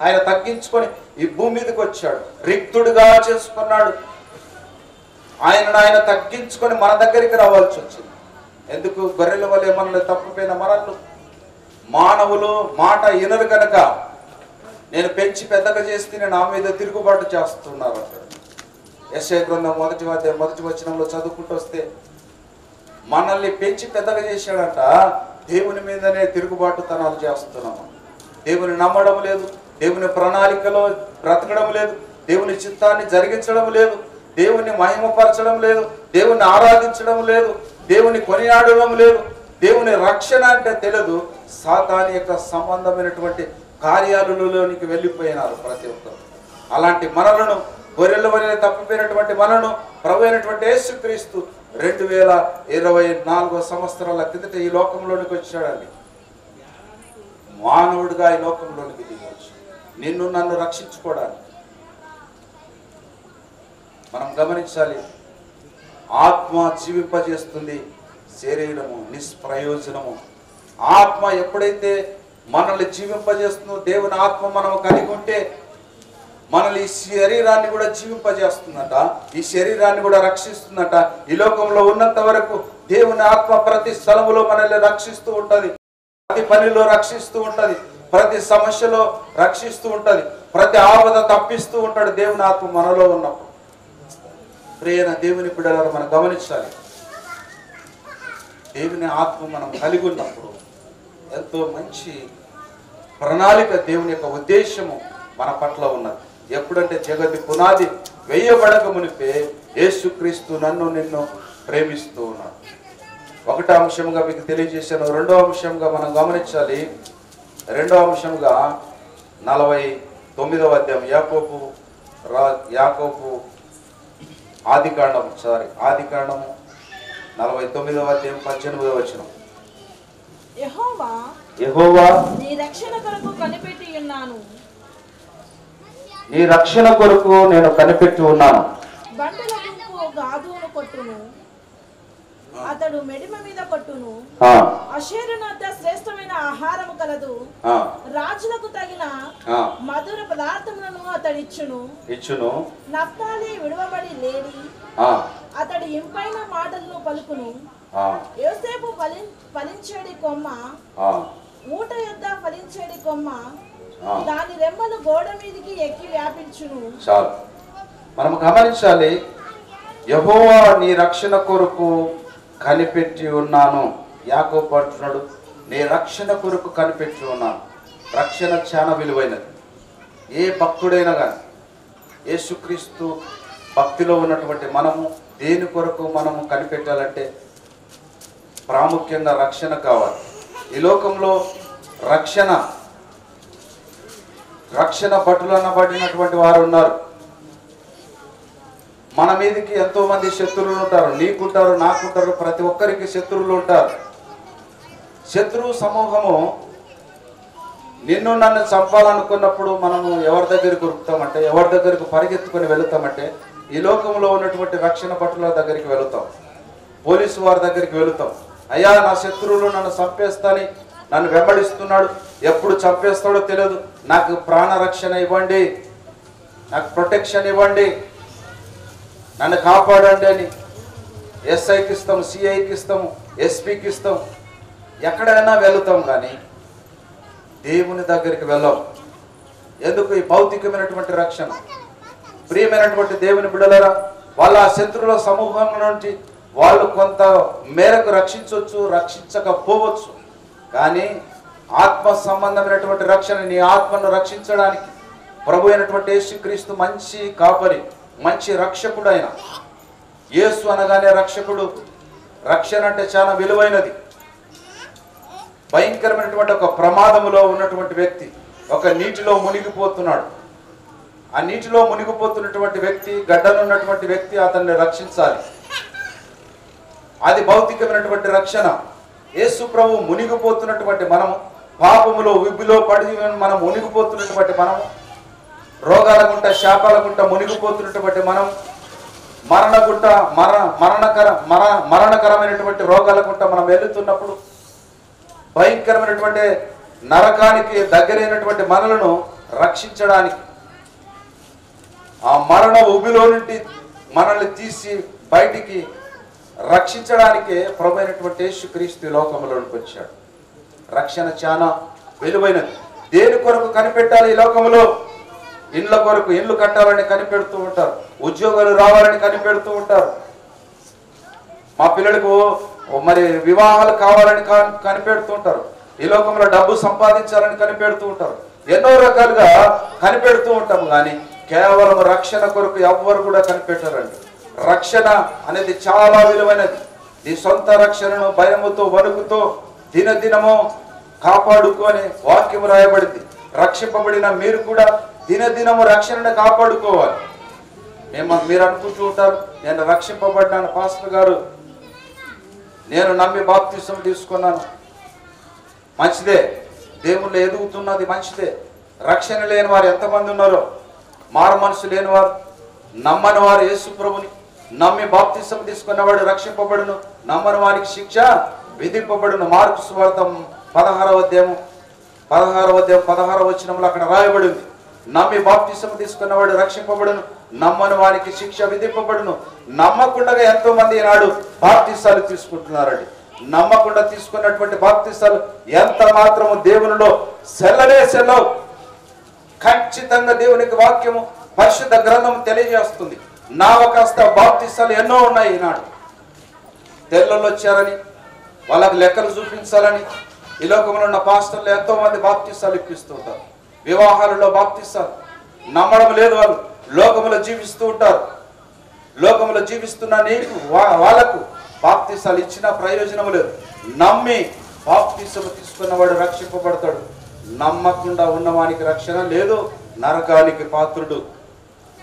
ఆయన తగ్గించుకొని ఈ భూమి మీదకి వచ్చాడు, రిక్తుడిగా చేసుకున్నాడు. ఆయన తగ్గించుకొని మన దగ్గరికి రావాల్సి వచ్చింది. ఎందుకు? గొర్రెల వలె మనల్ని తప్పిపోయిన మనల్ని మానవులు మాట వినరు కనుక నేను పెంచి పెద్దగా చేస్తే నా మీద తిరుగుబాటు చేస్తున్నారు అంటాడు. యెషయా గ్రంథం 1వ వచనంలో చదువుకుంటూ వస్తే మనల్ని పెంచి పెద్దగా చేశాడంట. దేవుని మీదనే తిరుగుబాటుతనాలు చేస్తున్నాము. దేవుని నమ్మడం లేదు, దేవుని ప్రణాళికలో బ్రతకడం లేదు, దేవుని చిత్తాన్ని జరిగించడం లేదు, దేవుని మహిమపరచడం లేదు, దేవుని ఆరాధించడం లేదు, దేవుని కొనియాడడం లేదు, దేవుని రక్షణ అంటే తెలియదు. సాతాను యొక్క సంబంధమైనటువంటి కార్యాలలోనికి వెళ్ళిపోయినారు ప్రతి ఒక్కరు. అలాంటి మనలను, గొర్రెల వలె తప్పిపోయినటువంటి మనను ప్రభు అయినటువంటి యేసుక్రీస్తు 2024 సంవత్సరాల కిందట ఈ లోకంలోనికి వచ్చాడండి. మానవుడిగా ఈ లోకంలోనికి దిగవచ్చు నిన్ను నన్ను రక్షించుకోవడానికి. మనం గమనించాలి, ఆత్మ జీవింపజేస్తుంది, శరీరము నిష్ప్రయోజనము. ఆత్మ ఎప్పుడైతే మనల్ని జీవింపజేస్తుందో, దేవుని ఆత్మ మనం కలిగి ఉంటే మనల్ని ఈ శరీరాన్ని కూడా జీవింపజేస్తుందట, ఈ శరీరాన్ని కూడా రక్షిస్తుందట. ఈ లోకంలో ఉన్నంత వరకు దేవుని ఆత్మ ప్రతి స్థలములో మనల్ని రక్షిస్తూ ఉంటది, ప్రతి పనిలో రక్షిస్తూ ఉంటది, ప్రతి సమస్యలో రక్షిస్తూ ఉంటది, ప్రతి ఆపద తప్పిస్తూ ఉంటాడు దేవుని ఆత్మ మనలో ఉన్నప్పుడు. ప్రియన దేవుని బిడ్డలను మనం గమనించాలి. దేవుని ఆత్మ మనం కలిగి ఉన్నప్పుడు ఎంతో మంచి ప్రణాళిక, దేవుని యొక్క ఉద్దేశము మన పట్ల ఉన్నది. ఎప్పుడంటే జగతి పునాది వేయబడక మునిపే యేసుక్రీస్తు నన్ను నిన్ను ప్రేమిస్తూ ఉన్నాడు. ఒకటో అంశంగా మీకు తెలియజేశాను. రెండో అంశంగా మనం గమనించాలి. రెండో అంశంగా 49వ అధ్యాయం యాకోబు ఆదికాండము 49వ అధ్యాయం 18వ వచనం. యెహోవా నీ రక్షణ కొరకు కనిపెట్టి ఉన్నాను, నీ రక్షణ కొరకు నేను కనిపెట్టి ఉన్నాను. బంటుల గుంపు గాదును కొట్టును, అతడు మెడిమ మీద కొట్టును. అషేరునొద్ద శ్రేష్టమైన ఆహారము కలదు, రాజులకు తగిన మధుర పదార్థములను అతడిచ్చును. నఫ్తాలి విడువబడి లేడి, అతడు ఇంపైన మాటలను పలుకును. యోసేపు ఫలించేడి కొమ్మ, ఊట యొద్ద ఫలించేడి కొమ్మ, దాని రెమ్మలు గోడ మీదికి ఎక్కి వ్యాపించును. చాలు, మనం గమనించాలి. యెహోవా నీ రక్షణ కొరకు కనిపెట్టి ఉన్నాను. యాకోబు అంటున్నాడు, నీ రక్షణ కొరకు కనిపెట్టి ఉన్నాను. రక్షణ చాలా విలువైనది. ఏ భక్తుడైనా కానీ, యేసుక్రీస్తు భక్తిలో ఉన్నటువంటి మనము దేని కొరకు మనము కనిపెట్టాలంటే ప్రాముఖ్యంగా రక్షణ కావాలి. ఈ లోకంలో రక్షణ భటులు అనబడినటువంటి వారు ఉన్నారు. మన మీదకి ఎంతో మంది శత్రువులు ఉంటారు. నీకుంటారు, నాకుంటారు, ప్రతి ఒక్కరికి శత్రువులు ఉంటారు. శత్రువు సమూహము నిన్ను నన్ను చంపాలనుకున్నప్పుడు మనము ఎవరి దగ్గరికి ఉరుకుతామంటే, ఎవరి దగ్గరికి పరిగెత్తుకొని వెళుతామంటే, ఈ లోకంలో ఉన్నటువంటి రక్షణ భటుల దగ్గరికి వెళుతాం, పోలీసు వారి దగ్గరికి వెళుతాం. అయ్యా, నా శత్రువులు నన్ను చంపేస్తాని నన్ను వెంబడిస్తున్నాడు, ఎప్పుడు చంపేస్తాడో తెలియదు, నాకు ప్రాణరక్షణ ఇవ్వండి, నాకు ప్రొటెక్షన్ ఇవ్వండి, నన్ను కాపాడండి అని ఎస్ఐకి ఇస్తాం, సిఐకి ఇస్తాము, ఎస్పీకి ఇస్తాం, ఎక్కడైనా వెళుతాం. కానీ దేవుని దగ్గరికి వెళ్ళాం. ఎందుకు? ఈ భౌతికమైనటువంటి రక్షణ. ప్రియమైనటువంటి దేవుని బిడ్డలారా, వాళ్ళ ఆ శత్రువుల సమూహం నుండి వాళ్ళు కొంత మేరకు రక్షించవచ్చు, రక్షించకపోవచ్చు. కానీ ఆత్మ సంబంధమైనటువంటి రక్షణ, నీ ఆత్మను రక్షించడానికి ప్రభు అయినటువంటి యేసుక్రీస్తు మంచి కాపరి, మంచి రక్షకుడు. ఆయన యేసు అనగానే రక్షకుడు. రక్షణ అంటే చాలా విలువైనది. భయంకరమైనటువంటి ఒక ప్రమాదములో ఉన్నటువంటి వ్యక్తి ఒక నీటిలో మునిగిపోతున్నాడు. ఆ నీటిలో మునిగిపోతున్నటువంటి వ్యక్తి, గడ్డనున్నటువంటి వ్యక్తి అతన్ని రక్షించాలి. అది భౌతికమైనటువంటి రక్షణ. యేసు ప్రభు మునిగిపోతున్నటువంటి మనము, పాపములో విబ్బులో పడి మనం మునిగిపోతున్నటువంటి మనము, రోగాల గుంట శాపాల గుంట మునిగిపోతున్నటువంటి మనం, మరణకరమైనటువంటి రోగాల గుంట మనం వెళుతున్నప్పుడు, భయంకరమైనటువంటి నరకానికి దగ్గరైనటువంటి మనలను రక్షించడానికి, ఆ మరణ ఉబిలో నుండి మనల్ని తీసి బయటికి రక్షించడానికే ప్రభు అయినటువంటి యేసుక్రీస్తు లోకంలోనికి వచ్చాడు. రక్షణ చాలా విలువైనది. దేని కొరకు కనిపెట్టాలి? ఈ లోకంలో ఇండ్ల కొరకు, ఇల్లు కట్టాలని కనిపెడుతూ ఉంటారు, ఉద్యోగాలు రావాలని కనిపెడుతూ ఉంటారు, మా పిల్లలకు మరి వివాహాలు కావాలని కనిపెడుతూ ఉంటారు, ఈ లోకంలో డబ్బు సంపాదించాలని కనిపెడుతూ ఉంటారు, ఎన్నో రకాలుగా కనిపెడుతూ ఉంటాం. కానీ కేవలం రక్షణ కొరకు ఎవ్వరు కూడా కనిపెట్టారండి. రక్షణ అనేది చాలా విలువైనది. నీ సొంత రక్షణను భయముతో వణుకుతో దినదినము కాపాడుకొని వాక్యం రాయబడింది. రక్షింపబడిన మీరు కూడా దినదినము రక్షణను కాపాడుకోవాలి. మీరు అనుకుంటూ ఉంటారు, నేను రక్షింపబడ్డాను పాస్టర్ గారు, నేను నమ్మి బాప్తిసం తీసుకున్నాను, మంచిదే, దేవుళ్ళు ఎదుగుతున్నది మంచిదే. రక్షణ లేని వారు ఎంతమంది ఉన్నారో, మారు మనసు లేని వారు, నమ్మని వారు యేసు ప్రభుని నమ్మి బాప్తిసం తీసుకున్నవాడు రక్షింపబడును, నమ్మని వారికి శిక్ష విధింపబడును. మార్కు సువార్త 16వ అధ్యాయం 16వ వచనంలో అక్కడ రాయబడింది, నమ్మి బాప్తిసం తీసుకున్నవాడు రక్షింపబడును, నమ్మని వారికి శిక్ష విధింపబడును. నమ్మకుండా ఎంతో మంది ఈనాడు బాప్తిసాలు తీసుకుంటున్నారండి. నమ్మకుండా తీసుకున్నటువంటి బాప్తిసాలు ఎంత మాత్రము దేవునిలో సెల్లవు. ఖచ్చితంగా దేవునికి వాక్యము పరిశుద్ధ గ్రంథం తెలియజేస్తుంది. నావకాస్త బాప్తిసాలు ఎన్నో ఉన్నాయి. ఈనాడు తెల్లలు వచ్చారని వాళ్ళకి లెక్కలు చూపించాలని ఈ లోకంలో ఉన్న పాస్టర్లు ఎంతో మంది బాప్తిసాలు ఇప్పిస్తుంటారు. వివాహాలలో బాప్తిసాలు నమ్మడం లేదు. వాళ్ళు లోకములో జీవిస్తూ ఉంటారు. లోకములో జీవిస్తున్న నీకు వాళ్ళకు బాప్తిసాలు ఇచ్చిన ప్రయోజనం లేదు. నమ్మి బాప్తిసము తీసుకున్నవాడు రక్షింపబడతాడు. నమ్మకుండా ఉన్నవానికి రక్షణ లేదు, నరకానికి పాత్రుడు.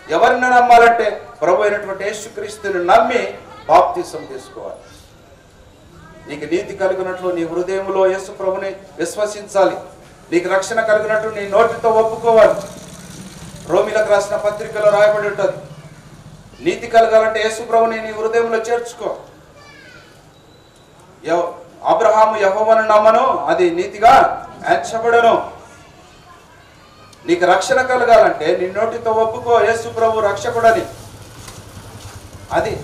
ఎవరిని నమ్మాలంటే ప్రభు అయినటువంటి యేసుక్రీస్తుని నమ్మి బాప్తిసం తీసుకోవాలి. నీకు నీతి కలిగినట్లు నీ హృదయంలో యేసు ప్రభుని విశ్వసించాలి. నీకు రక్షణ కలిగినట్లు నీ నోటితో ఒప్పుకోవాలి. రోమిలకు రాసిన పత్రికలో రాయబడి ఉంటుంది, నీతి కలగాలంటే యేసు ప్రభుని నీ హృదయంలో చేర్చుకో. అబ్రహాము యెహోవాను నమ్మను, అది నీతిగా ఎంచబడును. నీకు రక్షణ కలగాలంటే నీ నోటితో ఒప్పుకో యేసు ప్రభు రక్షకుడని. అది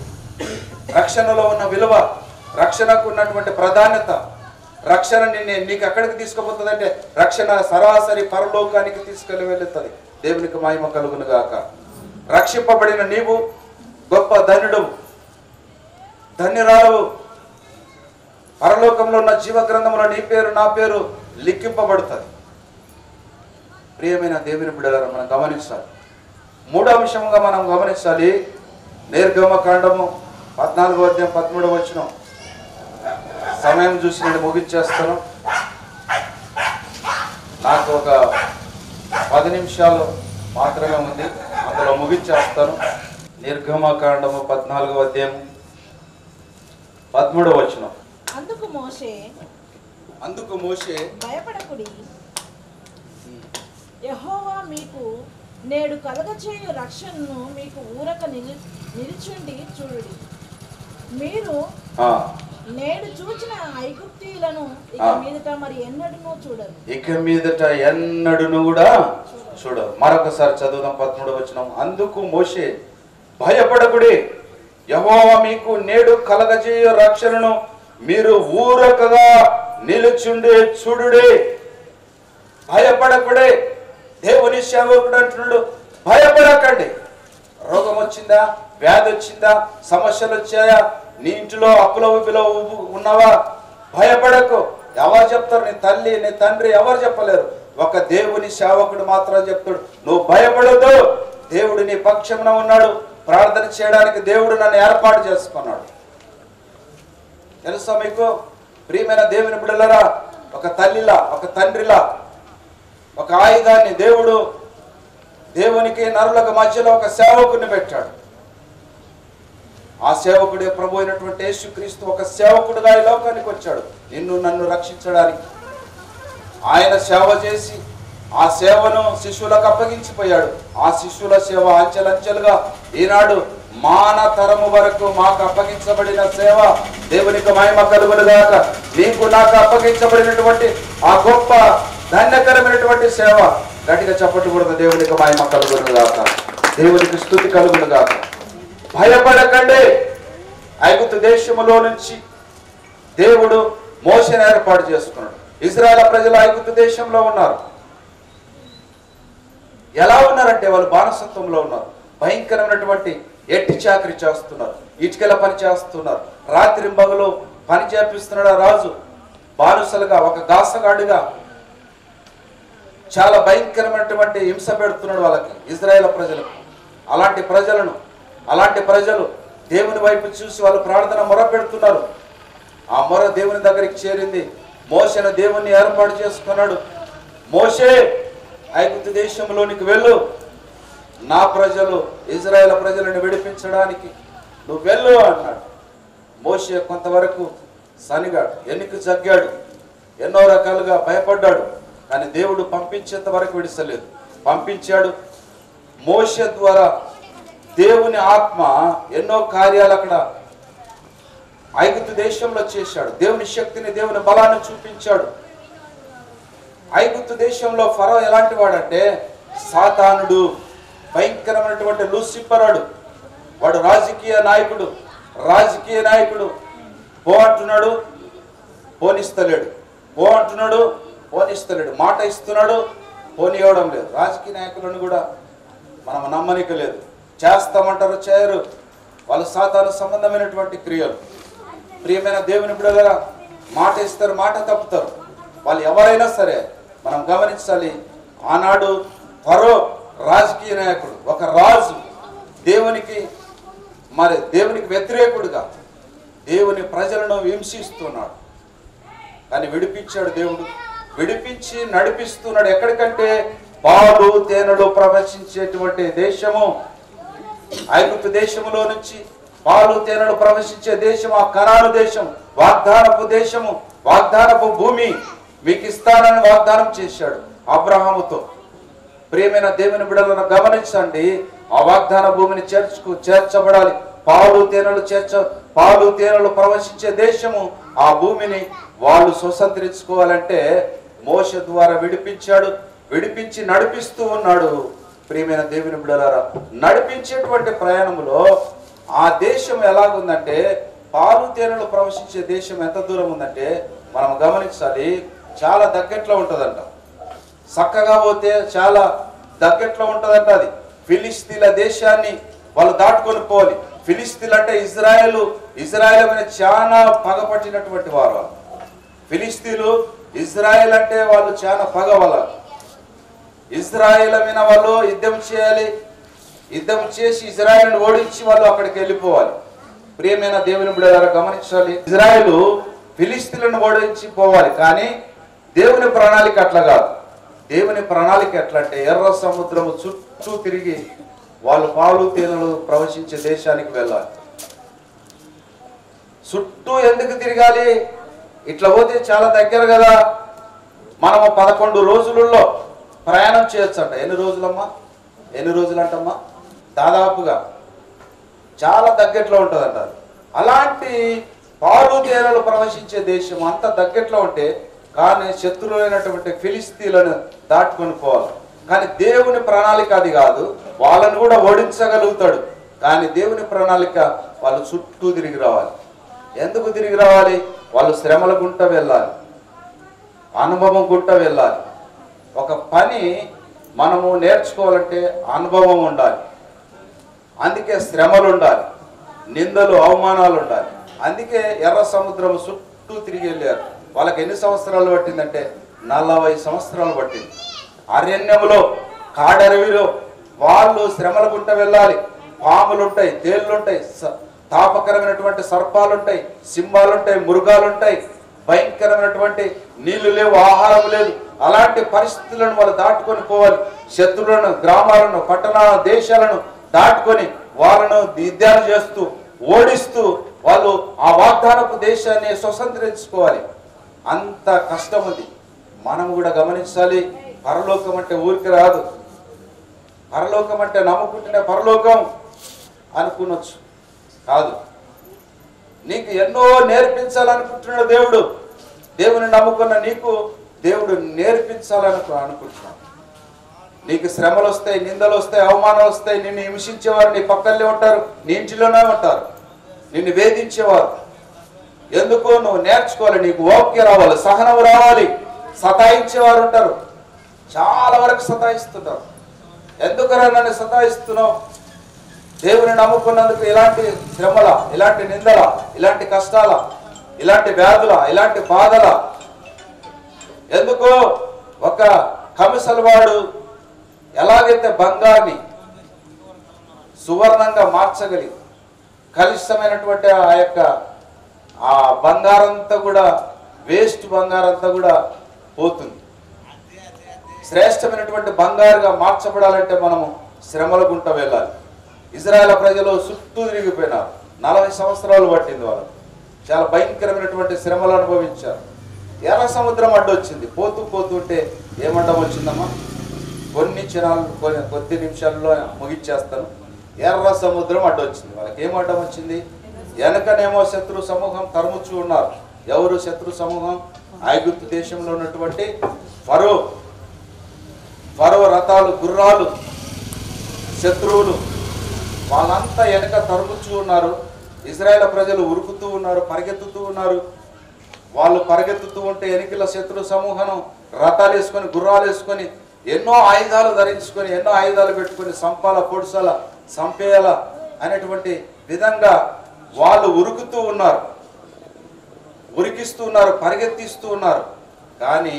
రక్షణలో ఉన్న విలువ, రక్షణకు ఉన్నటువంటి ప్రాధాన్యత. రక్షణ నీకు ఎక్కడికి తీసుకుపోతుంది అంటే రక్షణ సరాసరి పరలోకానికి తీసుకెళ్ళి వెళుతుంది. దేవునికి మహిమ కలుగును గాక. రక్షింపబడిన నీవు గొప్ప ధన్యుడు, ధన్యురాలవు. పరలోకంలో ఉన్న జీవ గ్రంథంలో నీ పేరు నా పేరు లిఖింపబడుతుంది. ప్రియమైన దేవుని బిడ్డలారా, మనం గమనించాలి. మూడో అంశంగా మనం గమనించాలి, నిర్గమకాండము 14వ అధ్యాయం 13వ వచనం. సమయం చూసి నేను ముగించేస్తాను. నాకు ఒక 10 నిమిషాలు మాత్రమే ఉంది, అందులో ముగించేస్తాను. నిర్గమకాండము 14వ అధ్యాయం 13వ వచనం. అందుకు మోషే భయపడకుడి, యెహోవా మీకు నేడు కలగచేయు రక్షణను మీకు ఊరక నిలిచుండి చూడుడి. మీరు నేడు చూచిన ఐగుప్తీయులను ఇక మీదట మరి ఎన్నడూ చూడరు. ఇక మీదట ఎన్నడూ కూడా చూడరు. మరొకసారి చదువుదాం 13వ వచనం. అందుకు మోషే భయపడకుడి, యెహోవా మీకు నేడు కలగజేయు రక్షణను మీరు ఊరకగా నిలుచుండి చూడుడి. భయపడకుడే. దేవుని సేవకుడు అంటున్నాడు, భయపడకండి. రోగం వచ్చిందా, వ్యాధి వచ్చిందా, సమస్యలు వచ్చాయా, నీ ఇంటిలో అప్పుల ఊపిలో ఉన్నావా, భయపడకు. ఎవరు చెప్తారు? నీ తల్లి నీ తండ్రి ఎవరు చెప్పలేరు. ఒక దేవుని సేవకుడు మాత్రం చెప్తాడు, నువ్వు భయపడద్దు, దేవుడు నీ పక్షమున ఉన్నాడు. ప్రార్థన చేయడానికి దేవుడు నన్ను ఏర్పాటు చేసుకున్నాడు. తెలుసా మీకు ప్రియమైన దేవుని బిడ్డలారా, ఒక తల్లిలా ఒక తండ్రిలా ఒక ఆయుధాన్ని దేవునికి నరులకు మధ్యలో ఒక సేవకుడిని పెట్టాడు. ఆ సేవకుడే ప్రభు అయినటువంటి యేసుక్రీస్తు ఒక సేవకుడుగా ఈ లోకానికి వచ్చాడు నిన్ను నన్ను రక్షించడానికి. ఆయన సేవ చేసి ఆ సేవను శిష్యులకు అప్పగించిపోయాడు. ఆ శిష్యుల సేవ అంచెలంచెలుగా ఈనాడు మాన తరము వరకు మాకు అప్పగించబడిన సేవ. దేవునికి మహిమ కలుగునుగాక. నీకు నాకు అప్పగించబడినటువంటి ఆ గొప్ప ధన్యకరమైనటువంటి సేవ గట్టిగా చెప్పకూడదు. దేవునికి మహిమ కలుగునుగాక, దేవునికి స్తుతి కలుగునుగాక. భయపడకండి, ఐగుప్తు దేశములో నుంచి దేవుడు మోషేను ఏర్పాటు చేసుకున్నాడు. ఇశ్రాయేలు ప్రజలు ఐగుప్తు దేశంలో ఉన్నారు. ఎలా ఉన్నారంటే వాళ్ళు బానిసత్వంలో ఉన్నారు. భయంకరమైనటువంటి ఎట్టి చాకరీ చేస్తున్నారు, ఇటుకల పని చేస్తున్నారు, రాత్రి పగలు పని చేపిస్తున్నాడు ఆ రాజు. బానిసలుగా ఒక గాసగాడిగా చాలా భయంకరమైనటువంటి హింస పెడుతున్నాడు వాళ్ళకి, ఇశ్రాయేలు ప్రజలకు. అలాంటి ప్రజలు దేవుని వైపు చూసి వాళ్ళు ప్రార్థన మొర పెడుతున్నారు. ఆ మొర దేవుని దగ్గరికి చేరింది. మోషేను దేవుణ్ణి ఏర్పాటు చేసుకున్నాడు. మోషే, ఐగుప్తు దేశంలోనికి వెళ్ళు, నా ప్రజలు ఇశ్రాయేలు ప్రజలను విడిపించడానికి నువ్వు వెళ్ళు అన్నాడు. మోషే కొంతవరకు సనిగాడు, ఎన్నిక జగ్గాడు, ఎన్నో రకాలుగా భయపడ్డాడు. కానీ దేవుడు పంపించేంత వరకు విడిసలేదు. పంపించాడు. మోషే ద్వారా దేవుని ఆత్మ ఎన్నో కార్యాలు అక్కడ ఐగుప్తు దేశంలో చేశాడు. దేవుని శక్తిని, దేవుని బలాన్ని చూపించాడు. ఐగుప్తు దేశంలో ఫరో ఎలాంటి వాడంటే సాతానుడు, భయంకరమైనటువంటి లూసిఫరుడు. వాడు రాజకీయ నాయకుడు. పో అంటున్నాడు, పోనిస్తలేడు. పో అంటున్నాడు, పోనిస్తలేడు. మాట ఇస్తున్నాడు, పోనివ్వడం లేదు. రాజకీయ నాయకులను కూడా మనం నమ్మనిక లేదు. చేస్తామంటారు, చేయరు. వాళ్ళు సాతాను సంబంధమైనటువంటి క్రియలు. ప్రియమైన దేవుని బిడ్డలారా, మాట ఇస్తారు, మాట తప్పుతారు. వాళ్ళు ఎవరైనా సరే మనం గమనించాలి. ఆనాడు ఫరో రాజకీయ నాయకుడు, ఒక రాజు, దేవునికి వ్యతిరేకుడుగా దేవుని ప్రజలను హింసిస్తున్నాడు. కానీ విడిపించాడు దేవుడు, విడిపించి నడిపిస్తున్నాడు. ఎక్కడికంటే పాలు తేనెలు ప్రవహించేటువంటి దేశము, ఐగుప్తు దేశములో నుంచి పాలు తేనెలు ప్రవహించే దేశం, ఆ కనాను దేశం, వాగ్దానపు దేశము, వాగ్దానపు భూమి మీకు ఇస్తానని వాగ్దానం చేశాడు అబ్రహాముతో. ప్రియమైన దేవుని బిడ్డలను గమనించండి. ఆ వాగ్దాన భూమిని చేర్చబడాలి. పాలు తేనెలు ప్రవహించే దేశము, ఆ భూమిని వాళ్ళు స్వతంత్రించుకోవాలంటే మోషే ద్వారా విడిపించాడు. విడిపించి నడిపిస్తూ ఉన్నాడు. ప్రియమైన దేవుని బిడ్డలారా, నడిపించేటువంటి ప్రయాణంలో ఆ దేశం ఎలాగుందంటే, పాలు తేనెలు ప్రవహించే దేశం ఎంత దూరం ఉందంటే మనం గమనించాలి. చాలా దగ్గరలో ఉంటుందంట. చక్కగా పోతే చాలా దగ్గరలో ఉంటుందంట. అది ఫిలిస్తీన్ల దేశాన్ని వాళ్ళు దాటుకొని పోవాలి. ఫిలిస్తీన్లు అంటే ఇజ్రాయెల్ మీద చాలా పగపట్టినటువంటి వారు. ఫిలిస్తీన్లు ఇజ్రాయెల్ అంటే వాళ్ళు చాలా పగ. ఇజ్రాయెల్ మీద వాళ్ళు యుద్ధం చేయాలి. యుద్ధం చేసి ఇజ్రాయెల్ని ఓడించి వాళ్ళు అక్కడికి వెళ్ళిపోవాలి. ప్రియమైన దేవుని బిడ్డలారా గమనించాలి. ఇజ్రాయెల్ ఫిలిస్తీన్లను ఓడించి పోవాలి. కానీ దేవుని ప్రణాళిక అట్లా కాదు. దేవుని ప్రణాళిక ఎట్లా అంటే, ఎర్ర సముద్రము చుట్టూ తిరిగి వాళ్ళు పాలు తేనెలు ప్రవహించే దేశానికి వెళ్ళాలి. చుట్టూ ఎందుకు తిరగాలి? ఇట్లా పోతే చాలా దగ్గర కదా. మనము 11 రోజులలో ప్రయాణం చేయొచ్చు అంట. ఎన్ని రోజులు అంటమ్మా? దాదాపుగా చాలా దగ్గరలో ఉంటుందంట. అలాంటి పాలు తేనెలు ప్రవహించే దేశం అంత దగ్గరలో ఉంటే, కానీ శత్రువులైనటువంటి ఫిలిస్తీన్లను దాటుకొని పోవాలి. కానీ దేవుని ప్రణాళిక అది కాదు. వాళ్ళను కూడా ఓడించగలుగుతాడు. కానీ దేవుని ప్రణాళిక వాళ్ళు చుట్టూ తిరిగి రావాలి. ఎందుకు తిరిగి రావాలి? వాళ్ళు శ్రమల గుంట వెళ్ళాలి, అనుభవం గుంట వెళ్ళాలి. ఒక పని మనము నేర్చుకోవాలంటే అనుభవం ఉండాలి. అందుకే శ్రమలు ఉండాలి, నిందలు అవమానాలు ఉండాలి. అందుకే ఎర్ర సముద్రం చుట్టూ తిరిగి వెళ్ళారు. వాళ్ళకి ఎన్ని సంవత్సరాలు పట్టిందంటే 40 సంవత్సరాలు పట్టింది. అరణ్యములో, కాడరవిలో వాళ్ళు శ్రమల గుంట వెళ్ళాలి. పాములు ఉంటాయి, తేళ్లు ఉంటాయి, తాపకరమైనటువంటి సర్పాలు ఉంటాయి, సింహాలు ఉంటాయి, మృగాలు ఉంటాయి. భయంకరమైనటువంటి నీళ్లు లేవు, ఆహారం లేదు. అలాంటి పరిస్థితులను వాళ్ళు దాటుకొని పోవాలి. శత్రువులను, గ్రామాలను, పట్టణాలను, దేశాలను దాటుకొని వాళ్ళను యుద్ధాలు చేస్తూ, ఓడిస్తూ వాళ్ళు ఆ వాగ్దానపు దేశాన్ని స్వతంత్రించుకోవాలి. అంత కష్టం ఉంది. మనం కూడా గమనించాలి. పరలోకం అంటే ఊరికి రాదు. పరలోకం అంటే నమ్ముకుంటేనే పరలోకం అనుకునొచ్చు, కాదు. నీకు ఎన్నో నేర్పించాలనుకుంటున్నాడు దేవుడు. దేవుని నమ్ముకున్న నీకు దేవుడు నేర్పించాలనుకుంటున్నాడు. నీకు శ్రమలు వస్తాయి, నిందలు వస్తాయి, అవమానాలు వస్తాయి. నిన్ను హింసించేవారు నీ పక్కనే ఉంటారు, నీ ఇంటిలోనే ఉంటారు. నిన్ను వేధించేవారు. ఎందుకు? నువ్వు నేర్చుకోవాలి, నీకు ఓపిక రావాలి, సహనం రావాలి. సతాయించేవారు ఉంటారు, చాలా వరకు సతాయిస్తున్నారు. ఎందుకరా నన్ను సతాయిస్తున్నావు? దేవుని నమ్ముకున్నందుకు ఇలాంటి శ్రమల, ఇలాంటి నిందల, ఇలాంటి కష్టాల, ఇలాంటి వ్యాధుల, ఇలాంటి బాధల ఎందుకు? ఒక కమిసలవాడు ఎలాగైతే బంగారుని సువర్ణంగా మార్చగలిగి కలుషితమైనటువంటి ఆ బంగారంతా కూడా, వేస్ట్ బంగారంతా కూడా పోతుంది. శ్రేష్టమైనటువంటి బంగారుగా మార్చబడాలంటే మనము శ్రమల గుంట వెళ్ళాలి. ఇజ్రాయేల్ ప్రజలు చుట్టూ తిరిగిపోయినారు. 40 సంవత్సరాలు పట్టింది వాళ్ళకు. చాలా భయంకరమైనటువంటి శ్రమలు అనుభవించారు. ఎర్ర సముద్రం అడ్డొచ్చింది. పోతూ పోతుంటే ఏమండం వచ్చిందమ్మా? కొద్ది నిమిషాల్లో ముగిచ్చేస్తాను. ఎర్ర సముద్రం అడ్డొచ్చింది. వాళ్ళకి ఏం అడ్డం వచ్చింది? వెనకనేమో శత్రు సమూహం తరుముచూ ఉన్నారు. ఎవరు శత్రు సమూహం? ఐగుప్తు దేశంలో ఉన్నటువంటి ఫరో రథాలు, గుర్రాలు, శత్రువులు వాళ్ళంతా వెనక తరుముచూ ఉన్నారు. ఇజ్రాయేల్ ప్రజలు ఉరుకుతూ ఉన్నారు, పరిగెత్తుతూ ఉన్నారు. వాళ్ళు పరిగెత్తుతూ ఉంటే వెనుకల శత్రు సమూహం రథాలు వేసుకొని, గుర్రాలు వేసుకొని, ఎన్నో ఆయుధాలు ధరించుకొని, ఎన్నో ఆయుధాలు పెట్టుకొని సంపాల, పొడిసాల, సంపేయాల అనేటువంటి విధంగా వాళ్ళు ఉరుకుతూ ఉన్నారు, ఉరికిస్తూ ఉన్నారు, పరిగెత్తిస్తూ ఉన్నారు. కానీ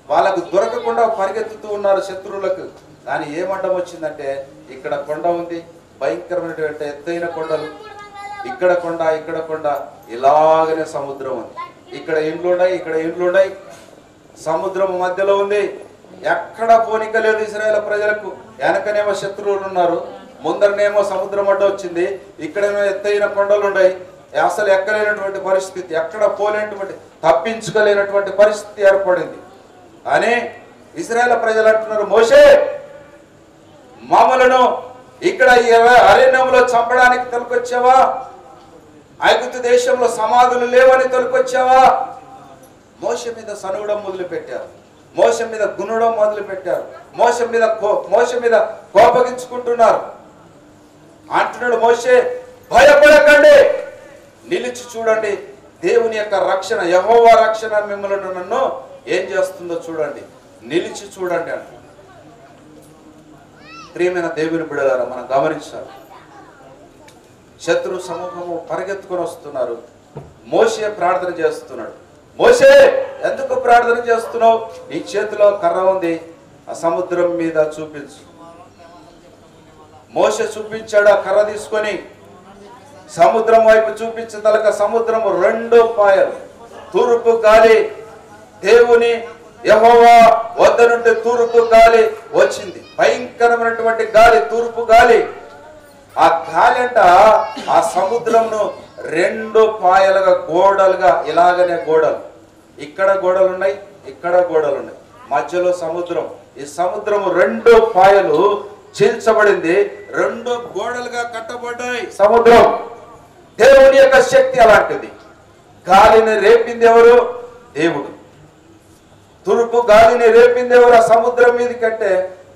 వాళ్ళకు దొరకకుండా పరిగెత్తుతూ ఉన్నారు శత్రువులకు. కానీ ఏమండం వచ్చిందంటే, ఇక్కడ కొండ ఉంది, భయంకరమైనటువంటి ఎత్తైన కొండలు, ఇక్కడ కొండ, ఇక్కడ కొండ, ఇలాగనే సముద్రం ఉంది. ఇక్కడ ఇండ్లున్నాయి, ఇక్కడ ఇండ్లున్నాయి, సముద్రం మధ్యలో ఉంది. ఎక్కడ పోనిక లేదు ఇశ్రాయేలు ప్రజలకు. వెనకనేమో శత్రువులు ఉన్నారు, ముందరనేమో సముద్రం అడ్డ వచ్చింది, ఇక్కడేమో ఎత్తైన కొండలు ఉన్నాయి. అసలు ఎక్కలేనటువంటి పరిస్థితి, ఎక్కడ పోలేనటువంటి, తప్పించుకోలేనటువంటి పరిస్థితి ఏర్పడింది. అని ఇశ్రాయేలు ప్రజలు అంటున్నారు, మోషే మమ్మలను ఇక్కడ అరణ్యంలో చంపడానికి తొలకొచ్చావా? ఐగుప్తు దేశంలో సమాధులు లేవని తొలకొచ్చావా? మోషే మీద సనుగడం మొదలు పెట్టారు, మోషే మీద గుణడం మొదలు పెట్టారు, మోషే మీద కోపగించుకుంటున్నారు. అంటున్నాడు మోషే, భయపడకండి, నిలిచి చూడండి, దేవుని యొక్క రక్షణ, యెహోవా రక్షణ మిమ్మల్ని నన్ను ఏం చేస్తుందో చూడండి, నిలిచి చూడండి అంట. ప్రియమైన దేవుని బిడ్డలారా, మనం గమనించాలి. శత్రు సమూహము పరిగెత్తుకొని వస్తున్నారు. మోషే ప్రార్థన చేస్తున్నాడు. మోషే, ఎందుకు ప్రార్థన చేస్తున్నావు? నీ చేతిలో కర్ర ఉంది, ఆ సముద్రం మీద చూపించు. మోషే చూపించాడు. ఆ కర్ర తీసుకొని సముద్రం వైపు చూపించదలక సముద్రం 2 పాయలు, తూర్పు గాలి, దేవుని యెహోవా వద్ద నుండి తూర్పు గాలి వచ్చింది. భయంకరమైనటువంటి గాలి, తూర్పు గాలి. ఆ గాలి అంట ఆ సముద్రంను 2 పాయలుగా, గోడలుగా, ఇలాగనే గోడలు, ఇక్కడ గోడలు ఉన్నాయి, ఇక్కడ గోడలు ఉన్నాయి, మధ్యలో సముద్రం. ఈ సముద్రం 2 పాయలు చీల్చబడింది, 2 గోడలుగా కట్టబడ్డాయి. సముద్రం దేవుని యొక్క శక్తి అలాంటిది. గాలిని రేపింది ఎవరు? దేవుడు. తూర్పు గాలిని రేపింది ఎవరు? ఆ సముద్రం మీద కంటే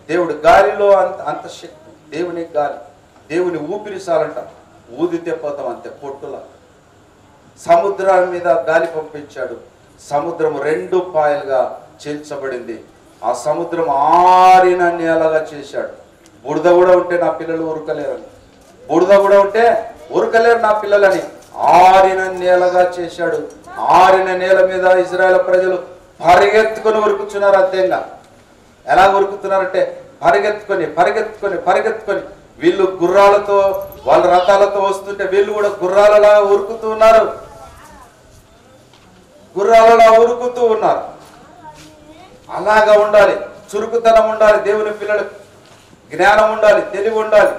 దేవుడు. గాలిలో అంత శక్తి, దేవుని గాలి, దేవుని ఊపిరిసాలంట, ఊదితే పోతాం అంతే, పొట్టులా. సముద్రం మీద గాలి పంపించాడు, సముద్రం 2 పాయలుగా చీల్చబడింది. ఆ సముద్రం ఆరిన నేలగా చేశాడు. బురద కూడా ఉంటే నా పిల్లలు ఉరకలేరని, బురద కూడా ఉంటే ఉరకలేరు నా పిల్లలని ఆరిన నేలగా చేశాడు. ఆరిన నేల మీద ఇశ్రాయేలు ప్రజలు పరిగెత్తుకొని ఉరుకుతున్నారు. అంతేగా ఎలా ఉరుకుతున్నారంటే, పరిగెత్తుకొని పరిగెత్తుకొని పరిగెత్తుకొని, వీళ్ళు గుర్రాలతో, వాళ్ళ రథాలతో వస్తుంటే వీళ్ళు కూడా గుర్రాలలా ఉరుకుతూ ఉన్నారు, గుర్రాలలా ఉరుకుతూ ఉన్నారు. అలాగా ఉండాలి, చురుకుతనం ఉండాలి, దేవుని పిల్లలకు జ్ఞానం ఉండాలి, తెలివి ఉండాలి.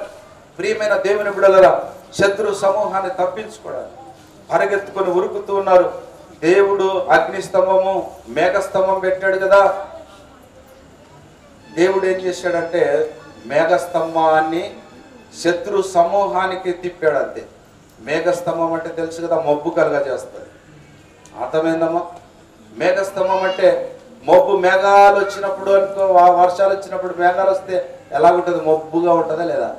ప్రియమైన దేవుని బిడ్డలారా, శత్రు సమూహాన్ని తప్పించుకోవడానికి పరిగెత్తుకొని ఉరుకుతూ ఉన్నారు. దేవుడు అగ్నిస్తంభము, మేఘస్తంభం పెట్టాడు కదా. దేవుడు ఏం చేశాడంటే, మేఘస్తంభాన్ని శత్రు సమూహానికి తిప్పాడు అంతే. మేఘస్తంభం అంటే తెలుసు కదా, మబ్బు కలుగా చేస్తుంది. అర్థమైందమ్మా? మేఘస్తంభం అంటే మబ్బు, మేఘాలు వచ్చినప్పుడు అనుకో, వర్షాలు వచ్చినప్పుడు మేఘాలు వస్తే ఎలాగుంటుంది? మబ్బుగా ఉంటుందా లేదా?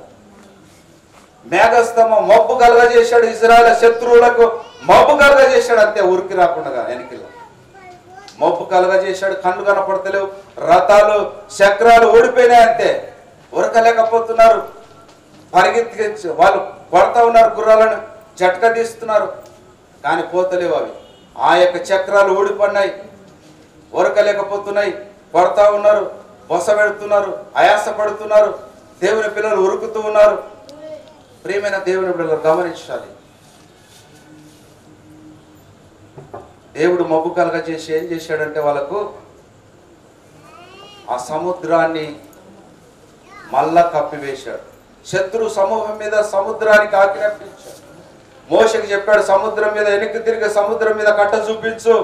మేఘస్తంభం మబ్బు కలగజేశాడు, ఇజ్రాయేల్ శత్రువులకు మబ్బు కలగజేశాడు, అంతే ఊరికి రాకుండా వెనకిలో మబ్బు కలగజేశాడు. కళ్ళు కనపడతలేవు, రథాలు చక్రాలు ఓడిపోయినాయి, అంతే ఉరకలేకపోతున్నారు. పరిగెత్తి వాళ్ళు కొడతా ఉన్నారు, గుర్రాలను జట్క తీస్తున్నారు, కానీ పోతలేవు అవి. ఆ యొక్క చక్రాలు ఊడిపడినాయి, ఉరకలేకపోతున్నాయి, కొడతా ఉన్నారు, బొస పెడుతున్నారు, ఆయాస పడుతున్నారు. దేవుని పిల్లలు ఉరుకుతూ ఉన్నారు. ప్రియమైన దేవుని పిల్లలు గమనించాలి. దేవుడు మబ్బు కలగ చేసి ఏం చేశాడంటే వాళ్ళకు ఆ సముద్రాన్ని మళ్ళా కప్పివేశాడు. శత్రు సమూహం మీద సముద్రానికి ఆజ్ఞాపించాడు. మోషకి చెప్పాడు, సముద్రం మీద వెనక్కి తిరిగి సముద్రం మీద కట్ట చూపించు,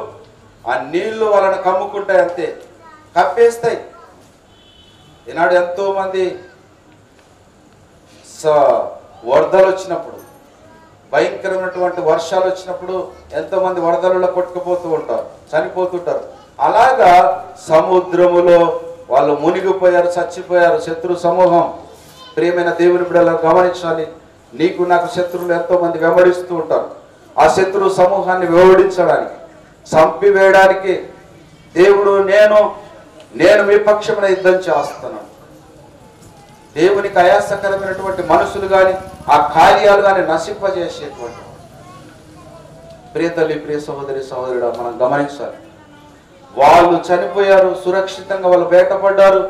ఆ నీళ్లు వాళ్ళని కమ్ముకుంటాయి, అంతే కప్పేస్తాయి. ఈనాడు ఎంతో మంది వరదలు వచ్చినప్పుడు, భయంకరమైనటువంటి వర్షాలు వచ్చినప్పుడు ఎంతో మంది వరదలలో కొట్టుకుపోతూ ఉంటారు, చనిపోతుంటారు. అలాగా సముద్రములో వాళ్ళు మునిగిపోయారు, చచ్చిపోయారు శత్రు సమూహం. ప్రియమైన దేవుని బిడ్డలను గమనించాలి. నీకు నాకు శత్రువులు ఎంతో మంది వెంబడిస్తూ ఉంటారు. ఆ శత్రు సమూహాన్ని వెంబడించడానికి, చంపివేయడానికి దేవుడు నేను మీ పక్షమున యుద్ధం చేస్తున్నాను. దేవునికి ఆయాసకరమైనటువంటి మనుషులు కానీ ఆ కార్యాలు కానీ నశింపజేసేటువంటి ప్రియ తల్లి, ప్రియ సహోదరి, సహోదరుడు మనం గమనించాలి. వాళ్ళు చనిపోయారు, సురక్షితంగా వాళ్ళు బయటపడ్డారు.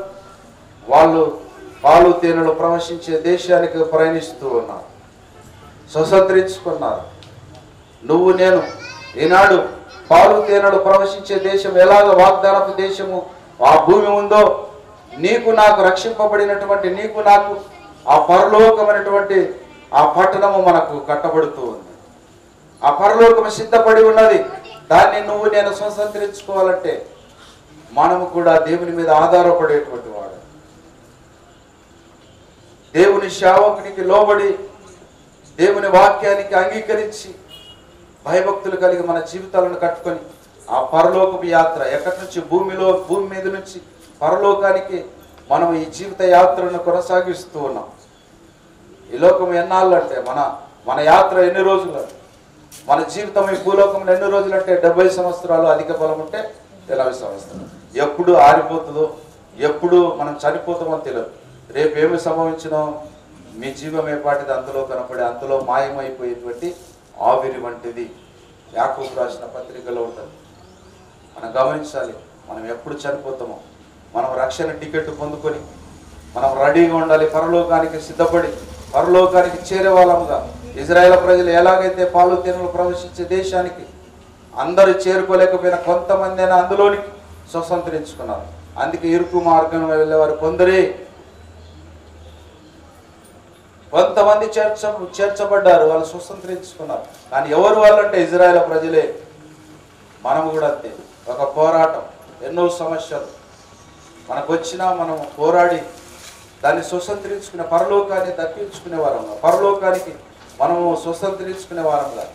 వాళ్ళు పాలు తేనెలు ప్రవశించే దేశానికి ప్రయాణిస్తూ ఉన్నారు, స్వతంత్రించుకున్నారు. నువ్వు నేను ఈనాడు పాలు తేనెలు ప్రవశించే దేశం ఎలాగ వాగ్దానపు దేశము ఆ భూమి ఉందో, నీకు నాకు రక్షింపబడినటువంటి నీకు నాకు ఆ పరలోకమైనటువంటి ఆ పట్టణము మనకు కట్టబడుతూ ఉంది. ఆ పరలోకము సిద్ధపడి ఉన్నది. దాన్ని నువ్వు నేను స్వతంత్రించుకోవాలంటే మనము కూడా దేవుని మీద ఆధారపడేటువంటి వాడు, దేవుని సేవకునికి లోబడి దేవుని వాక్యానికి అంగీకరించి భయభక్తులు కలిగి మన జీవితాలను కట్టుకొని ఆ పరలోకపు యాత్ర ఎక్కడి నుంచి భూమి మీద నుంచి పరలోకానికి మనం ఈ జీవిత యాత్రను కొనసాగిస్తూ ఉన్నాం. ఈ లోకం ఎన్నాళ్ళు అంటే మన యాత్ర ఎన్ని రోజులు, మన జీవితం ఈ భూలోకంలో ఎన్ని రోజులు అంటే 70 సంవత్సరాలు, అధిక బలం ఉంటే 80 సంవత్సరాలు. ఎప్పుడు ఆరిపోతుందో, ఎప్పుడు మనం చనిపోతామో తెలియదు. రేపు ఏమి సంభవించినో మీ జీవం ఏపాటిది అంతలో కనపడి అంతలో మాయమైపోయేటువంటి ఆవిరి వంటిది యాకోబు రాసిన పత్రికలో ఉంటుంది. మనం గమనించాలి, మనం ఎప్పుడు చనిపోతామో. మనం రక్షణ టికెట్ పొందుకొని మనం రెడీగా ఉండాలి, పరలోకానికి సిద్ధపడి పరలోకానికి చేరే వాళ్ళముగా. ఇజ్రాయేల్ ప్రజలు ఎలాగైతే పాలు తేనెలు ప్రవేశించే దేశానికి అందరూ చేరుకోలేకపోయినా కొంతమంది అయినా అందులోనికి స్వతంత్రించుకున్నారు. అందుకే ఇరుకు మార్గం వెళ్ళేవారు కొంతమంది చేర్చబడ్డారు, వాళ్ళు స్వతంత్రించుకున్నారు. కానీ ఎవరు వాళ్ళంటే ఇజ్రాయేల్ ప్రజలే. మనము కూడా అంతే. ఒక పోరాటం, ఎన్నో సమస్యలు మనకు వచ్చినా మనం పోరాడి దాన్ని స్వతంత్రించుకునే పరలోకాన్ని దక్కించుకునే వారంగా, పరలోకానికి మనము స్వతంత్రించుకునే వారంగా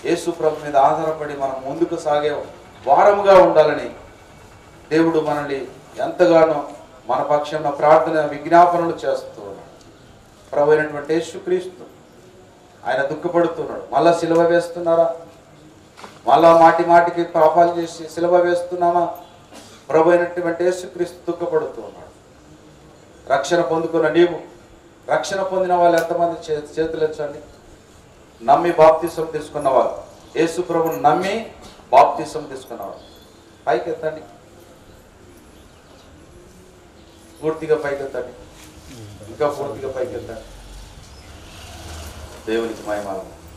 యేసు ప్రభు మీద ఆధారపడి మనం ముందుకు సాగే వారముగా ఉండాలని దేవుడు మనల్ని ఎంతగానో మన పక్షంలో ప్రార్థన విజ్ఞాపనలు చేస్తూ ఉన్నాడు. ప్రభు అయినటువంటి యేసుక్రీస్తు ఆయన దుఃఖపడుతున్నాడు. మళ్ళా సిలువ వేస్తున్నారా? మళ్ళా మాటికి పాపాలు చేసి సిలువ వేస్తున్నామా? ప్రభు అయినటువంటి యేసుక్రీస్తు దుఃఖపడుతూ ఉన్నాడు. రక్షణ పొందుకున్న నీవు, రక్షణ పొందిన వాళ్ళు ఎంతమంది చేతులు ఎత్తండి. నమ్మి బాప్తిసం తీసుకున్నవారు, యేసు ప్రభుని నమ్మి బాప్తిసం తీసుకున్నవారు పైకి ఎత్తండి, పూర్తిగా పైకి ఎత్తండి, ఇంకా పూర్తిగా పైకి ఎత్తండి. దేవునికి మహిమ.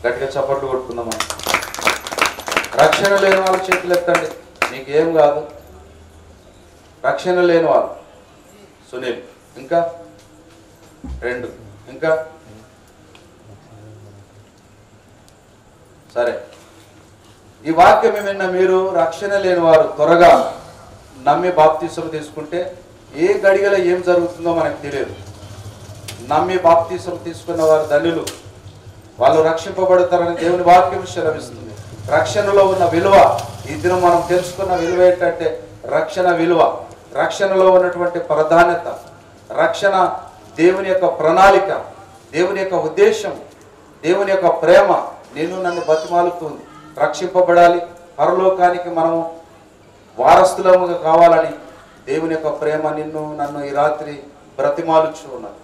గట్టిగా చప్పట్లు కొట్టుకుందాం. రక్షణ లేని వాళ్ళు చేతులు ఎత్తండి, మీకేం కాదు. రక్షణ లేని వాళ్ళు సునీల్, ఇంకా 2, ఇంకా సరే. ఈ వాక్యం ఏమైనా మీరు రక్షణ లేని వారు త్వరగా నమ్మి బాప్తిసం తీసుకుంటే ఏ గడిగలో ఏం జరుగుతుందో మనకు తెలియదు. నమ్మి బాప్తిసం తీసుకున్న వారు ధన్యులు, వాళ్ళు రక్షింపబడతారని దేవుని వాక్యం సెలవిస్తుంది. రక్షణలో ఉన్న విలువ, ఈ దినం మనం తెలుసుకున్న విలువ ఏంటంటే రక్షణ విలువ, రక్షణలో ఉన్నటువంటి ప్రాధాన్యత, రక్షణ దేవుని యొక్క ప్రణాళిక, దేవుని యొక్క ఉద్దేశం, దేవుని యొక్క ప్రేమ నిన్ను నన్ను బతిమాలుతుంది. రక్షింపబడాలి, పరలోకానికి మనము వారసులముగా కావాలని దేవుని యొక్క ప్రేమ నిన్ను నన్ను ఈ రాత్రి బ్రతిమాలుచు ఉన్నది.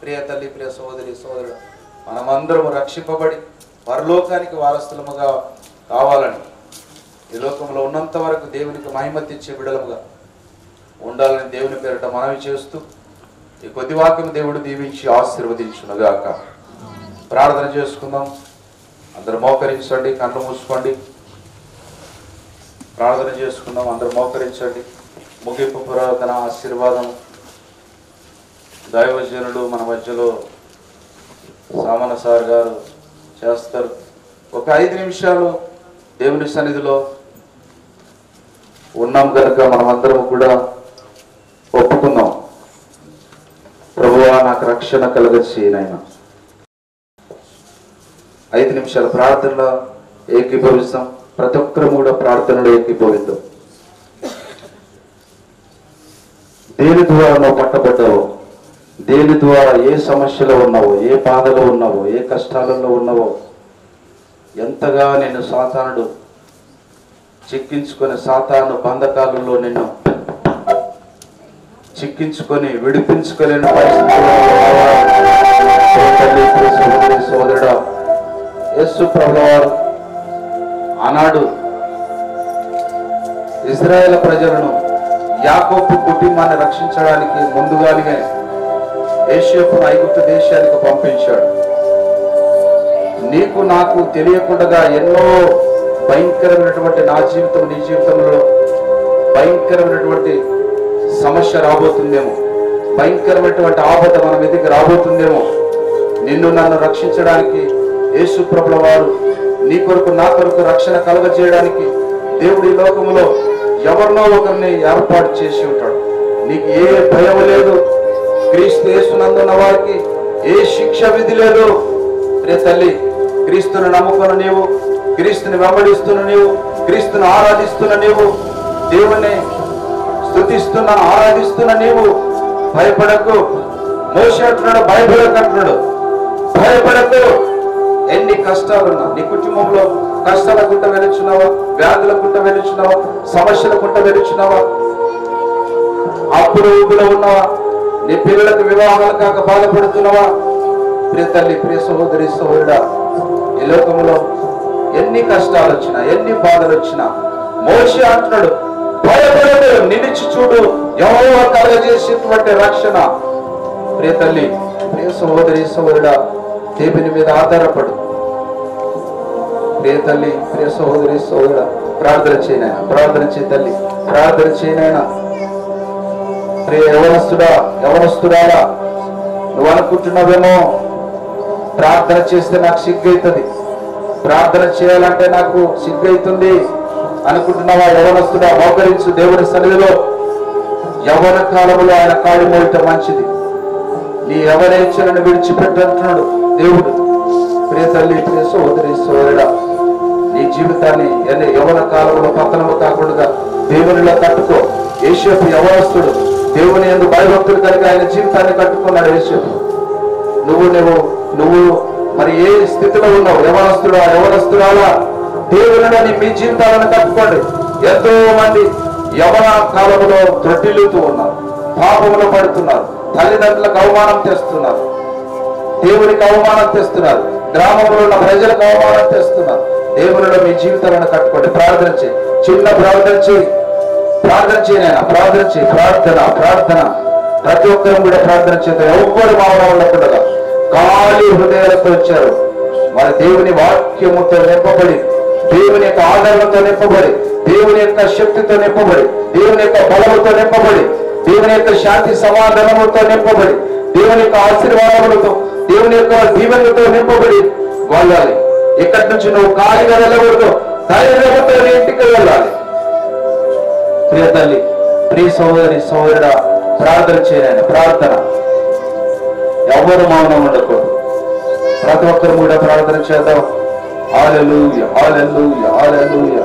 ప్రియ తల్లి, ప్రియ సోదరి, సోదరుడు, మనమందరము రక్షింపబడి పరలోకానికి వారసులముగా కావాలని, ఈ లోకంలో ఉన్నంత వరకు దేవునికి మహిమ తెచ్చే బిడలముగా ఉండాలని దేవుని పేరిట మనవి చేస్తూ ఈ కొద్ది వాక్యం దేవుడు దీవించి ఆశీర్వదించునుగాక. ప్రార్థన చేసుకుందాం. అందరూ మోకరించండి, కన్ను మూసుకోండి. ప్రార్థన చేసుకుందాం. అందరూ మోకరించండి. ముగింపు పురాతన ఆశీర్వాదం దైవజనుడు మన మధ్యలో సామన సార్ గారు చేస్తారు. ఒక 5 నిమిషాలు దేవుని సన్నిధిలో ఉన్నాం కనుక మనమందరం కూడా ఒప్పుకుందాం. ప్రభువా, నాకు రక్షణ కలగచేయనైనా. 5 నిమిషాల ప్రార్థనలో ఏకీభవిస్తాం. ప్రతి ఒక్కరు కూడా ప్రార్థనలో ఏకీభవిద్దాం. దేని ద్వారా నువ్వు పట్టబడ్డావో, దేని ద్వారా ఏ సమస్యలో ఉన్నావో, ఏ బాధలో ఉన్నావో, ఏ కష్టాలలో ఉన్నావో, ఎంతగా నిన్ను సాతానుడు చిక్కించుకొని, సాతాను బంధకాలలో నిన్ను చిక్కించుకొని విడిపించుకోలేని పరిస్థితుల్లో సోదరుడా, యేసు ప్రభువారు ఆనాడు ఇశ్రాయేలు ప్రజలను, యాకోబు కుటుంబాన్ని రక్షించడానికి ముందుగానే యోసేపును ఐగుప్తు దేశానికి పంపించాడు. నీకు నాకు తెలియకుండా ఎన్నో భయంకరమైనటువంటి, నా జీవితం నీ జీవితంలో భయంకరమైనటువంటి సమస్య రాబోతుందేమో, భయంకరమైనటువంటి ఆపద మన మీదకి రాబోతుందేమో. నిన్ను నన్ను రక్షించడానికి యేసు ప్రభుల వారు నీ కొరకు నా కొరకు రక్షణ కలుగజేయడానికి దేవుడి లోకములో ఎవరినో ఒకరిని ఏర్పాటు చేసి ఉంటాడు. నీకు ఏ భయం లేదు. క్రీస్తు యేసునందున్న వారికి ఏ శిక్ష విధి లేదు. రే తల్లి, క్రీస్తుని నమ్ముకున్న నీవు, క్రీస్తుని వెంబడిస్తున్న నీవు, క్రీస్తుని ఆరాధిస్తున్న నీవు, దేవుణ్ణి స్తుతిస్తున్న ఆరాధిస్తున్న నీవు భయపడకు. మోషే అంటున్నాడు, భయపడకంటున్నాడు. భయపడకు. ఎన్ని కష్టాలున్నా, నీ కుటుంబంలో కష్టాల గుంట వెలుచున్నావా, వ్యాధుల గుంట వెలుచున్నావా, సమస్యల గుంట వెలుచున్నావా, అప్పుడు ఊపిలో ఉన్నావా, నీ పిల్లలకు వివాహాలు కాక బాధపడుతున్నావా? ప్రియ తల్లి, ప్రియ సహోదరి, సహోదరుడా, ఈ లోకంలో ఎన్ని కష్టాలు వచ్చినా, ఎన్ని బాధలు వచ్చినా మోషే అంటున్నాడు, భయపడదు, నిలిచి చూడు, యెహోవా కలుగజేసేటువంటి రక్షణ. ప్రియ తల్లి, ప్రియ సహోదరి, సహోదరుడా, దేవుని మీద ఆధారపడు. ప్రియ తల్లి, ప్రియ సహోదరి, సహోదరుడా, ప్రార్థన చేయనైనా, ప్రార్థన చేయి తల్లి, ప్రార్థన చేయనైనా. ప్రియ యవనస్తుడా, యవనస్తురాలా, నువ్వు అనుకుంటున్నావేమో ప్రార్థన చేస్తే నాకు సిగ్గైతుంది, ప్రార్థన చేయాలంటే నాకు సిగ్గైతుంది అనుకుంటున్నావా? యవనస్తుడా, మోకరించు దేవుని సన్నిధిలో. యవన కాలంలో ఆయన కాడి మోయటం మంచిది. నీ యవనేచ్ఛలను విడిచిపెట్టంటున్నాడు దేవుడు. ప్రియ తల్లి, ప్రియ సహోదరి, సహోదరుడా, నీ జీవితాన్ని యవన కాలంలో పతనము కాకుండా దేవునిలో కట్టుకో. యోసేపు యవనస్తుడు, దేవుని యందు భయభక్తులు కలిగి ఆయన జీవితాన్ని కట్టుకున్నాడు యోసేపు. నువ్వు మరి ఏ స్థితిలో ఉన్నావు? యవనస్తుడా, యవనస్తురాలా, దేవుని మీ జీవితాలను కట్టుకోండి. ఎంతో మంది యవన కాలంలో త్రొట్టిల్లుతూ ఉన్నారు, పాపములో పడుతున్నారు, తల్లిదండ్రులకు అవమానం తెస్తున్నారు, దేవునికి అవమానం తెస్తున్నారు, గ్రామంలో ఉన్న ప్రజలకు అవమానం తెస్తున్నారు. దేవునిలో మీ జీవితాలను కట్టుకోండి. ప్రార్థన చేయి, చిన్న ప్రార్థన చేయి, ప్రార్థన చేయనైనా, ప్రార్థన చేయి. ప్రార్థన ప్రతి ఒక్కరు కూడా ప్రార్థన చేద్దాం. ఎవ్వరు మౌనం ఉండకుండా ఖాళీ హృదయాలతో వచ్చారు. వారి దేవుని వాక్యముతో నింపబడి, దేవుని యొక్క ఆదరణతో నింపబడి, దేవుని యొక్క శక్తితో నింపబడి, దేవుని యొక్క బలముతో నింపబడి, దేవుని యొక్క శాంతి సమాధానముతో నింపబడి, దేవుని యొక్క ఆశీర్వాదములతో, దేవుని యొక్క దీవెనలతో నింపబడి వెళ్ళాలి. ఇక్కడి నుంచి నువ్వు ఖాళీగా వెళ్ళకూడదు, ధైర్యంతో ఇంటికి వెళ్ళాలి. ప్రియ తల్లి, ప్రియ సహోదరి, సహోదరుడా, ప్రార్థన చేయాలి. ప్రార్థన ఎవరు మౌనం ఉండకూడదు. ప్రతి ఒక్కరు కూడా ప్రార్థన చేద్దాం. హల్లెలూయా, హల్లెలూయా, హల్లెలూయా,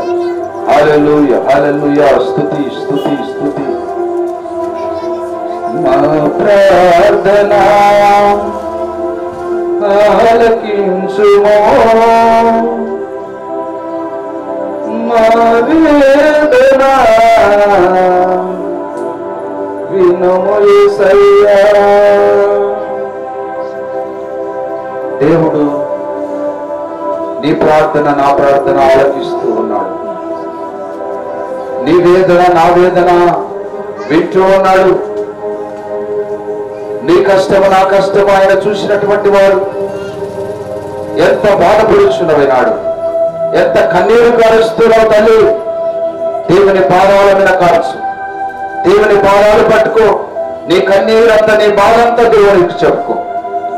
హల్లెలూయా, హల్లెలూయా. స్తుతి, స్తుతి, స్తుతి. మా ప్రార్థన ఆలకించుమో మా వేదన వినుము యేసయ్యా. దేవుడు నీ ప్రార్థన నా ప్రార్థన ఆలకిస్తూ ఉన్నాడు. నీ వేదన నా వేదన వింటూ ఉన్నాడు. నీ కష్టము నా కష్టము ఆయన చూసినటువంటి వాడు. ఎంత బాధపడుచున్నవినాడు, ఎంత కన్నీరు కారుస్తున్నావు తల్లి. దేవుని పాదాల మీద కాల్చు, దేవుని పాదాలు పట్టుకో. నీ కన్నీరంతా నీ బాధంతా దేవునికి చెప్పుకో.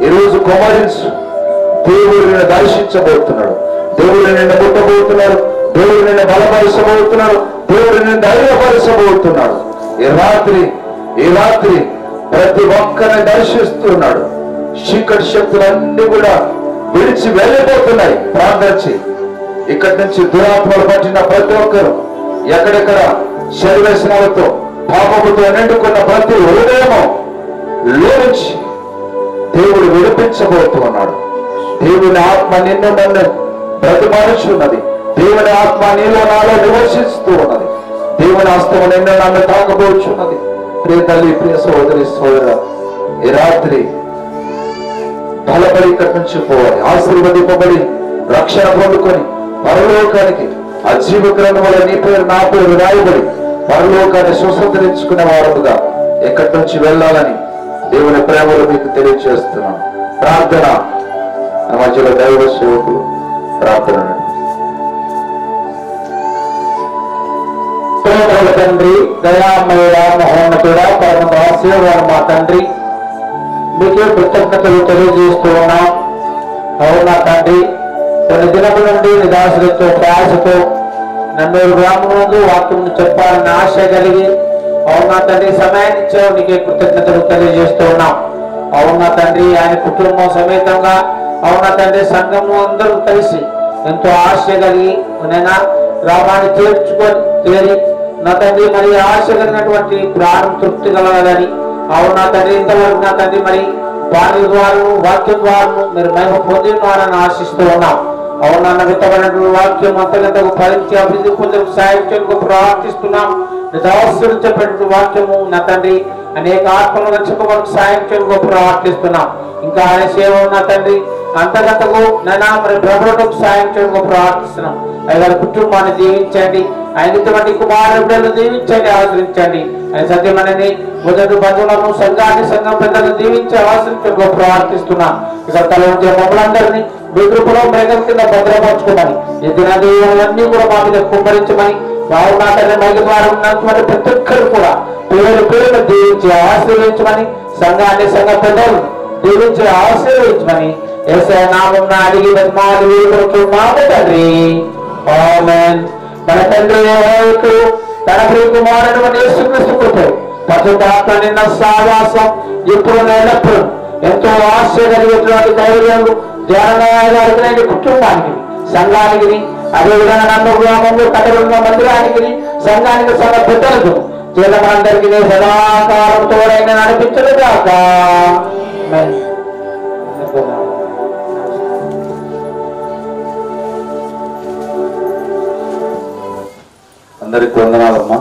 ఈరోజు కుమరించు. దేవుడు నిన్ను దర్శించబోతున్నాడు, దేవుడు నిన్ను ముట్టబోతున్నాడు, దేవుడు నిన్ను బలపరచబోతున్నాడు, దేవుడు నిన్ను ధైర్యపరచబోతున్నాడు. ఈ రాత్రి ప్రతి ఒక్కరిని దర్శిస్తున్నాడు. చీకటి శక్తులన్నీ కూడా విడిచి వెళ్ళిపోతున్నాయి. ప్రార్థన చేయి. ఇక్కడి నుంచి దురాత్మలు పట్టిన ప్రతి ఒక్కరు, ఎక్కడెక్కడ శరీరశనాలతో పాపముతో నిండుకున్న ప్రతి హృదయము లోంచి దేవుడు విడిపించబోతున్నాడు. దేవుని ఆత్మ నిన్ను నన్ను బ్రతిమారుచున్నది. దేవుని ఆత్మ నీలో నాలో నివసిస్తూ ఉన్నది. దేవుని హస్తము నిన్ను నన్ను తాకబోచున్నది. ప్రియ తల్లి, ప్రియ సోదరి సోదర, ఈ రాత్రి బలపడి ఇక్కడి నుంచి పోవాలి. ఆశీర్వదింపబడి రక్షణ పొందుకొని పరలోకానికి ఆ జీవ గ్రంథములో నీ పేరు నా పేరు రాయబడి పరలోకాన్ని స్వతంత్రించుకునే వారముగా ఎక్కడి నుంచి వెళ్ళాలని దేవుని ప్రేమలో మీకు తెలియజేస్తున్నాను. ప్రార్థన నా మధ్యలో దైవ సేవకులు ప్రార్థన. తండ్రి, దయామయుడ, మహోన్నతుడ, పరమ దాస్యవాడు మా తండ్రి, మీకే కృతజ్ఞతలు తెలియజేస్తూ ఉన్నాం. అవునా తండ్రి, కొన్ని దినముల నుండి నిరాశలతో ప్రయాసతో నన్నూరు గ్రామం ముందు వాక్యం చెప్పాలని ఆశ కలిగి అవునా తండ్రి సమయాన్ని ఇచ్చావు. నీకే కృతజ్ఞతలు తెలియజేస్తూ ఉన్నాం. అవునా తండ్రి, ఆయన కుటుంబం సమేతంగా అవునా తండ్రి సంఘము అందరూ కలిసి ఎంతో ఆశ కలిగి నైనా గ్రామాన్ని చేరి నా తండ్రి మరి ఆశ కలిగినటువంటి ప్రాణం తృప్తి కలగాలని అవునా తండ్రి ఇంతవరకు నా తండ్రి మరి వారి ద్వారా వాక్యం ద్వారా మీరు మేము పొందినారని ఆశిస్తూ ఉన్నాం. అవునన్న విత్తమైనటువంటి వాక్యం అంతకంతకు ఫలించి అభివృద్ధి పొందడానికి సాయం చేయడానికి ప్రార్థిస్తున్నాం. నిదాసులు చెప్పినటువంటి వాక్యము నా తండ్రి అనేక ఆత్మలు రక్షకులకు సాయం చేయడానికి ప్రార్థిస్తున్నాం. ఇంకా ఆయన సేవ నా తండ్రి అంతకంతకు నైనా మరి ప్రభువులకు సాయం చేయడానికి ప్రార్థిస్తున్నాం. ఆయన కుటుంబాన్ని దీవించండి, ఆయన ఇటువంటి కుమారులను దీవించండి, ఆశ్రయించండి. ఆయన సత్యమని మొదటి బంధువులను సంఘం పెద్దలను దీవించి ఆశ్రయించడానికి ప్రార్థిస్తున్నాం. ఇక తల ఉంచే మమ్మల్ందరినీ మీ కృపలో మేఘం కింద భద్రపరచుకోమని ఈ దినదీవులన్నీ కూడా మా మీద కుమ్మరించమని బాగున్నాటనే మైల ద్వారా ఉన్నటువంటి ప్రతి ఒక్కరు కూడా పేరు దీవించి ఆశీర్వించమని సంఘ పెద్దలు దీవించి ఆశీర్వించమని యేసయ్య నామమున అడిగి బతిమాలి వేడుకుంటున్నాము తండ్రి. ఆమేన్. మన తండ్రి యెహోవాకు తన ప్రియ కుమారుడు యేసుక్రీస్తు కృప పరిశుద్ధాత్మ నిన్న సహవాసం ఇప్పుడు ఎల్లప్పుడూ ఎంతో ఆశ కలిగేటువంటి ధైర్యాలు ధ్యానానికి కుటుంబానికి సంఘానికి అదేవిధంగా నన్ను గ్రామంలో కట్టబడిన మందిరానికి సంఘానికి సంఘ పెద్దలకు జీలమందరికీ సదాకాలం తోడైన నడిపించదు కాక. అందరికి వందనాలమ్మా.